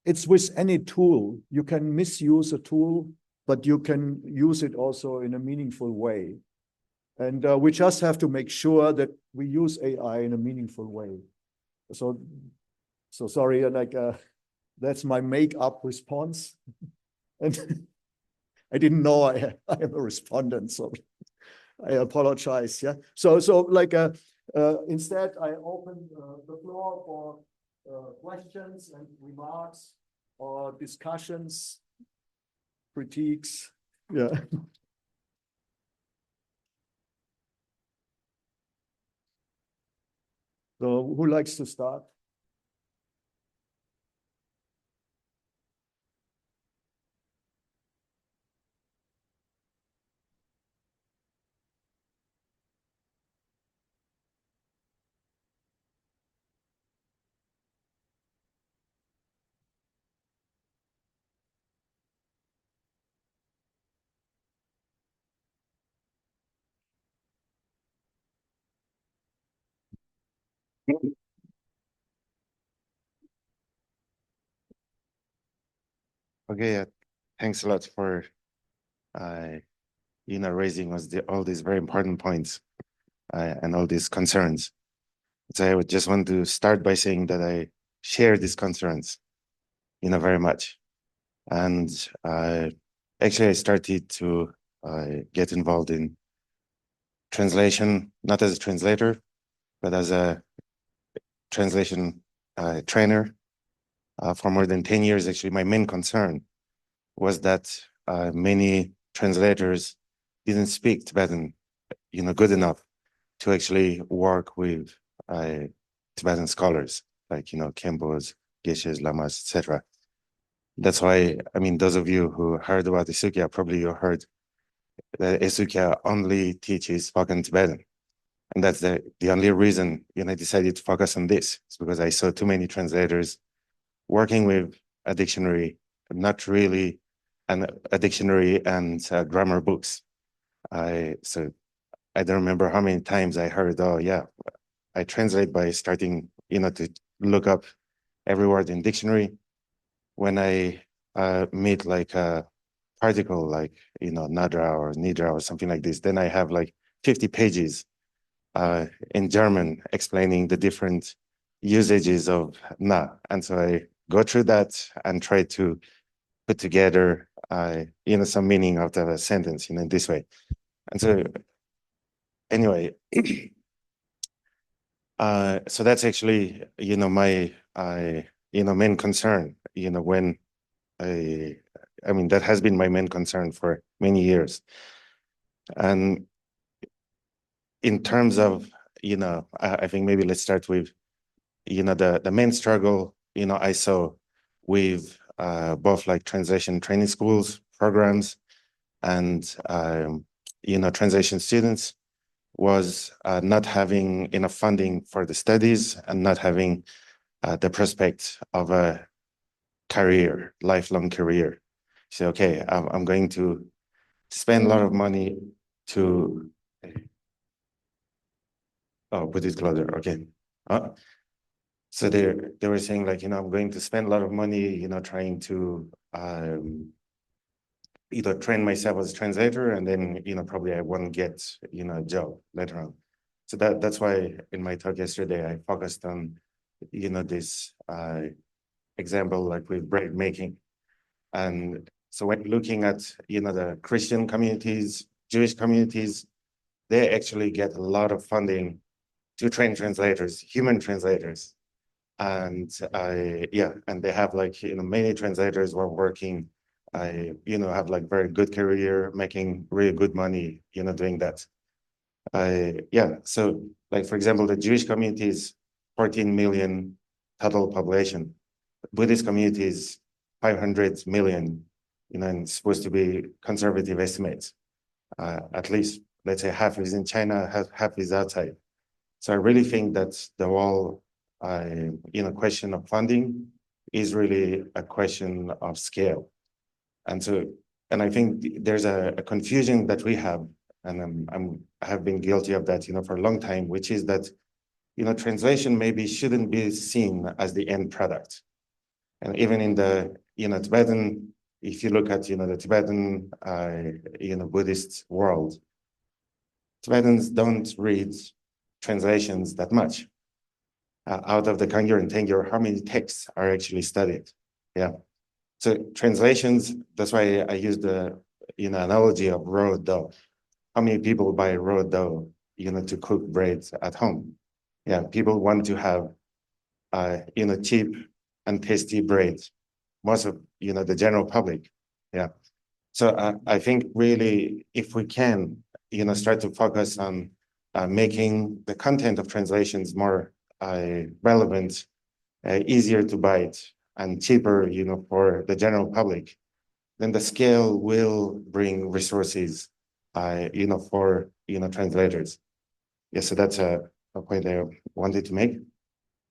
it's with any tool. You can misuse a tool, but you can use it also in a meaningful way. And we just have to make sure that we use AI in a meaningful way. So sorry, that's my make-up response. And I didn't know I am a respondent, so I apologize. Yeah. So instead, I open the floor for questions and remarks or discussions, critiques. Yeah. So who likes to start? Okay, thanks a lot for raising all these very important points and all these concerns. So I would just want to start by saying that I share these concerns, very much. And actually, I started to get involved in translation, not as a translator, but as a translation trainer for more than 10 years. Actually, my main concern was that many translators didn't speak Tibetan, good enough to actually work with Tibetan scholars like, Khenpos, Geshes, Lamas, etc. That's why, those of you who heard about Isukya, probably you heard that Isukya only teaches spoken Tibetan. And that's the only reason, I decided to focus on this. It's because I saw too many translators working with a dictionary, not really a dictionary and grammar books. So I don't remember how many times I heard, oh yeah, I translate by starting, to look up every word in dictionary. When I meet like a particle, like, nadra or nidra or something like this, then I have like 50 pages in German explaining the different usages of na. And so I go through that and try to put together, some meaning out of a sentence, in this way. And so anyway, so that's actually, my, main concern, when that has been my main concern for many years. And in terms of, I think maybe let's start with, the main struggle, I saw with both like translation training schools, programs, and, translation students was not having enough funding for the studies and not having the prospect of a career, lifelong career. So, okay, I'm going to spend a lot of money to, put it closer, okay. So they were saying like, I'm going to spend a lot of money, trying to either train myself as a translator, and then, probably I won't get, a job later on. So that's why in my talk yesterday, I focused on, this example, like with bread making. And so when looking at, the Christian communities, Jewish communities, they actually get a lot of funding to train translators, human translators. and and they have like, many translators who are working, have like very good career, making really good money, doing that. So like, for example, the Jewish community is 14 million total population. Buddhist community is 500 million, and it's supposed to be conservative estimates. At least, let's say half is in China, half is outside. So I really think that the whole, question of funding is really a question of scale. And I think there's a confusion that we have, and I have been guilty of that, for a long time, which is that, translation maybe shouldn't be seen as the end product. And even in the, Tibetan, if you look at, the Tibetan, Buddhist world, Tibetans don't read translations that much. Out of the Kangyur and Tengyur, how many texts are actually studied? Yeah. So translations, that's why I use the, analogy of raw dough. How many people buy raw dough, to cook bread at home? Yeah, people want to have, cheap and tasty bread. Most of, the general public. Yeah. So I think really, if we can, start to focus on making the content of translations more relevant, easier to buy it, and cheaper, for the general public, then the scale will bring resources, for, translators. Yeah, so that's a point I wanted to make.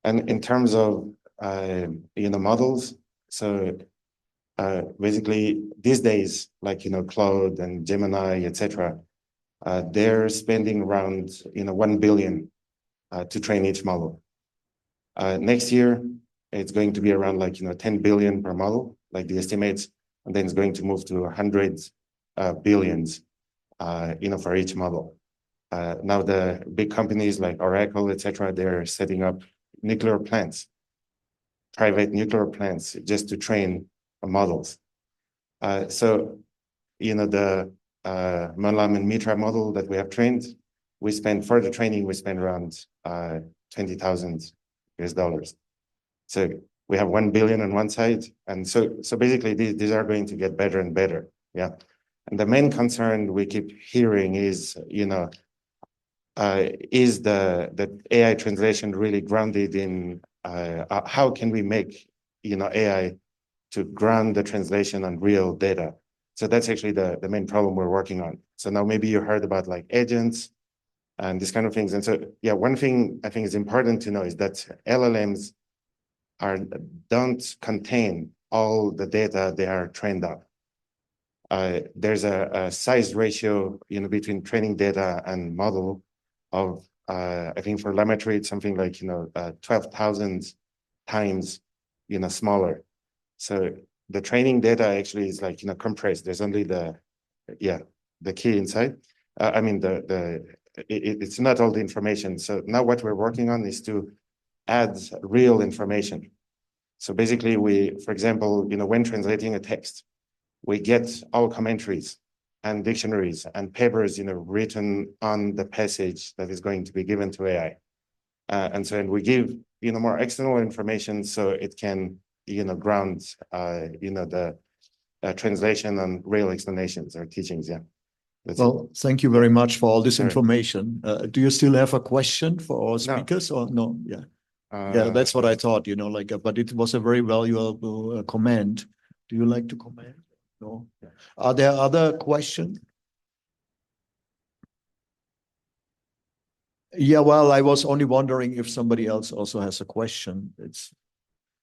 And in terms of, models, so basically these days, like, Claude and Gemini, etc., they're spending around, 1 billion to train each model. Next year, it's going to be around like, 10 billion per model, like the estimates, and then it's going to move to hundreds billions, for each model. Now the big companies like Oracle, etc., they're setting up nuclear plants, private nuclear plants, just to train models. So, the Malam and Mitra model that we have trained, for the training, we spend around $20,000 US. So we have 1 billion on one side. And so basically these are going to get better and better. Yeah. And the main concern we keep hearing is, is the AI translation really grounded in, how can we make, AI to ground the translation on real data? So that's actually the main problem we're working on. So now maybe you heard about like agents and these kind of things. And so, yeah, one thing I think is important to know is that LLMs don't contain all the data they are trained on. There's a size ratio, between training data and model of, I think for telemetry, it's something like, 12,000 times, smaller. So the training data actually is like, compressed. There's only the key inside. I mean, it's not all the information. So now what we're working on is to add real information. So basically for example, when translating a text, we get all commentaries and dictionaries and papers, written on the passage that is going to be given to AI. And so we give, more external information so it can, ground, the translation and real explanations or teachings. Yeah. Well, thank you very much for all this information. Do you still have a question for our speakers or no? Yeah. Yeah, that's what I thought, but it was a very valuable comment. Do you like to comment? No. Are there other questions? Yeah, well, I was only wondering if somebody else also has a question.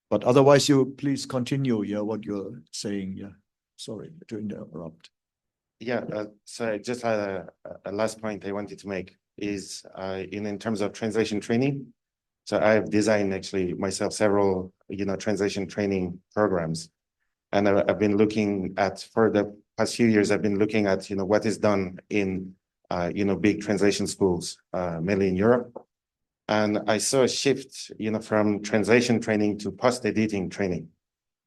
But otherwise, you please continue. Yeah, what you're saying. Yeah, sorry to interrupt. Yeah, so I just had a last point I wanted to make is in terms of translation training. So I've designed actually myself several, translation training programs. And I've been looking at, for the past few years, I've been looking at, what is done in, big translation schools, mainly in Europe. And I saw a shift, from translation training to post-editing training.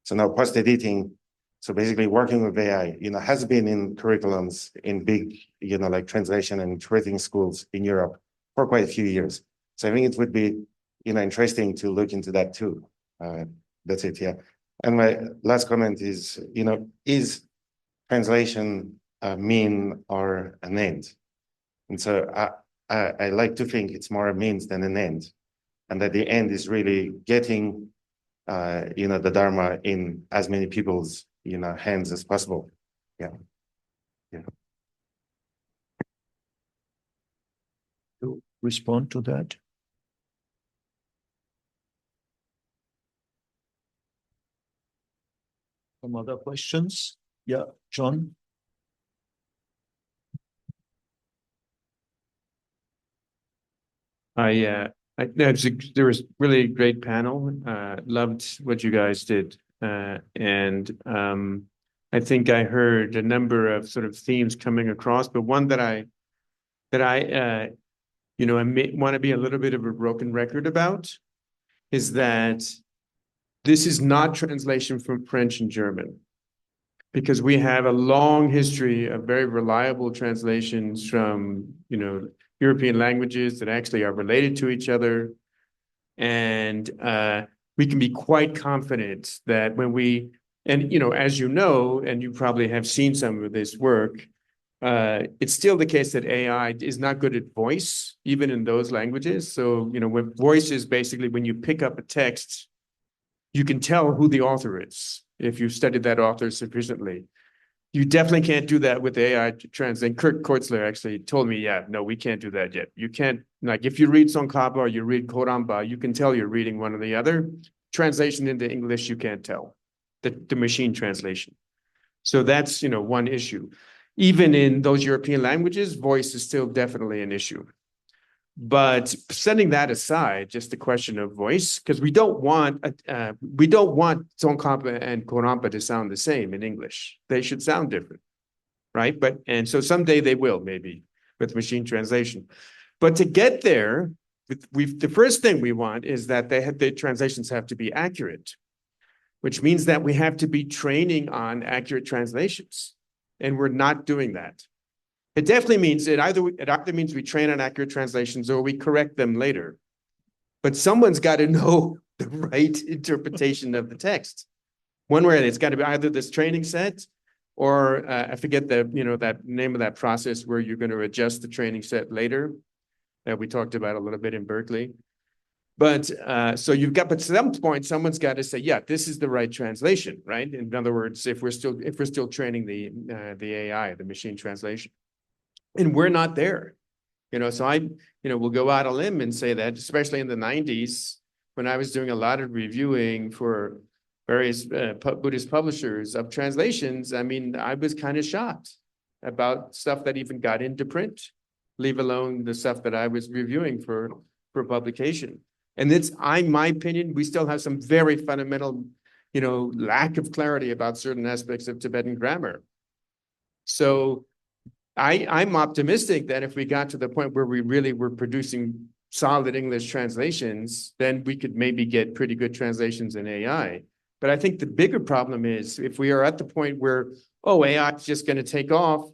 So now post-editing, so basically working with AI, has been in curriculums in big, like translation and interpreting schools in Europe for quite a few years. So I think it would be interesting to look into that too. That's it, yeah. And my last comment is, is translation a mean or an end? And so I like to think it's more a means than an end, and that the end is really getting, the Dharma in as many people's, hands as possible. Yeah. Yeah. To respond to that? Some other questions? Yeah, John? There was really a great panel. Loved what you guys did. And I think I heard a number of sort of themes coming across, but one that I want to be a little bit of a broken record about is that this is not translation from French and German, because we have a long history of very reliable translations from, European languages that actually are related to each other. And we can be quite confident that when and as you know, and you probably have seen some of this work, it's still the case that AI is not good at voice, even in those languages. So, when voice is basically when you pick up a text, you can tell who the author is if you've studied that author sufficiently. You definitely can't do that with AI translate. Kurt Kortzler actually told me, yeah, no, we can't do that yet. You can't, like, if you read Tsongkhapa or you read Koramba, you can tell you're reading one or the other. Translation into English, you can't tell, the machine translation. So that's, one issue. Even in those European languages, voice is still definitely an issue. But setting that aside, just the question of voice, because we don't want Tsongkhapa and Koramba to sound the same in English. They should sound different, right? And so someday they will, maybe, with machine translation. But to get there, the first thing we want is that the translations have to be accurate, which means that we have to be training on accurate translations, and we're not doing that. It definitely means it either means we train on accurate translations or we correct them later. But someone's got to know the right interpretation of the text. One way, it's got to be either this training set, or I forget that name of that process where you're going to adjust the training set later, that we talked about a little bit in Berkeley. But at some point, someone's got to say, yeah, this is the right translation, right? In other words, if we're still training the AI, the machine translation. And we're not there, so we'll go out on a limb and say that, especially in the 90s, when I was doing a lot of reviewing for various Buddhist publishers of translations, I was kind of shocked about stuff that even got into print, leave alone the stuff that I was reviewing for publication. And in my opinion, we still have some very fundamental, lack of clarity about certain aspects of Tibetan grammar. So I'm optimistic that if we got to the point where we really were producing solid English translations, then we could maybe get pretty good translations in AI. But I think the bigger problem is if we are at the point where, AI is just going to take off,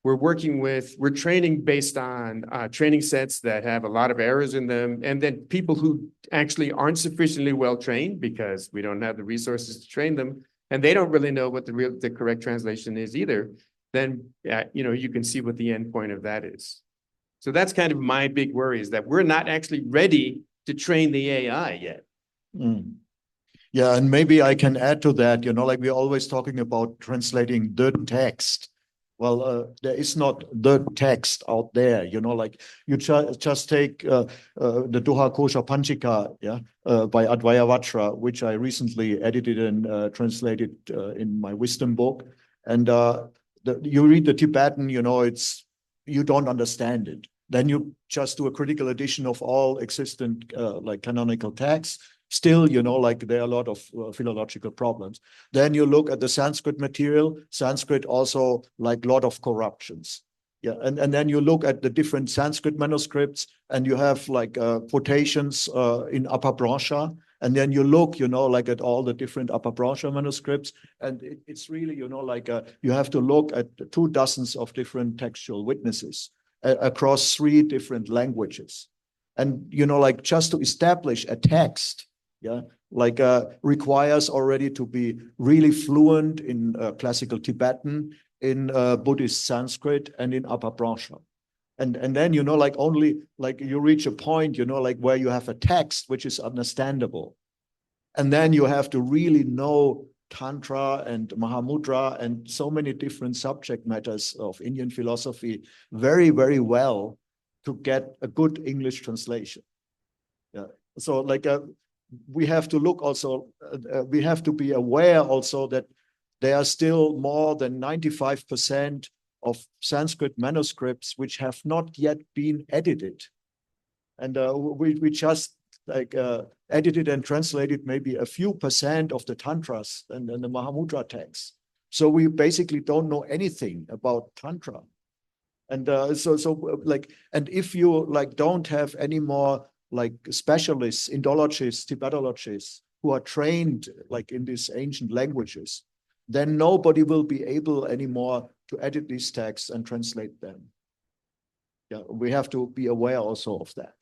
we're training based on training sets that have a lot of errors in them, and then people who actually aren't sufficiently well trained because we don't have the resources to train them, and they don't really know what the correct translation is either. Then, you can see what the end point of that is. So that's kind of my big worry, is that we're not actually ready to train the AI yet. Mm. Yeah, and maybe I can add to that, like we're always talking about translating the text. Well, there is not the text out there, like you just take the Doha Kosha Panchika, by Advaya Vajra, which I recently edited and translated in my wisdom book. And you read the Tibetan, you don't understand it. Then you just do a critical edition of all existent canonical texts. Still, there are a lot of philological problems. Then you look at the Sanskrit material. Sanskrit also a lot of corruptions. Yeah, and then you look at the different Sanskrit manuscripts, and you have quotations in Apabhramsha. And then you look, at all the different Apabhramsha manuscripts, and it's really, you have to look at 24 different textual witnesses across 3 different languages. And, like just to establish a text, yeah, like requires already to be really fluent in classical Tibetan, in Buddhist Sanskrit, and in Upper Brahma. And then, like only like you reach a point, like where you have a text which is understandable. And then you have to really know Tantra and Mahamudra and so many different subject matters of Indian philosophy very, very well to get a good English translation. Yeah. So like we have to look also, we have to be aware also that there are still more than 95% of Sanskrit manuscripts which have not yet been edited. And we just like edited and translated maybe a few percent of the Tantras and the Mahamudra texts. So we basically don't know anything about Tantra. And and if you like don't have any more like specialists, Indologists, Tibetologists who are trained like in these ancient languages, then nobody will be able anymore to edit these texts and translate them. Yeah, we have to be aware also of that.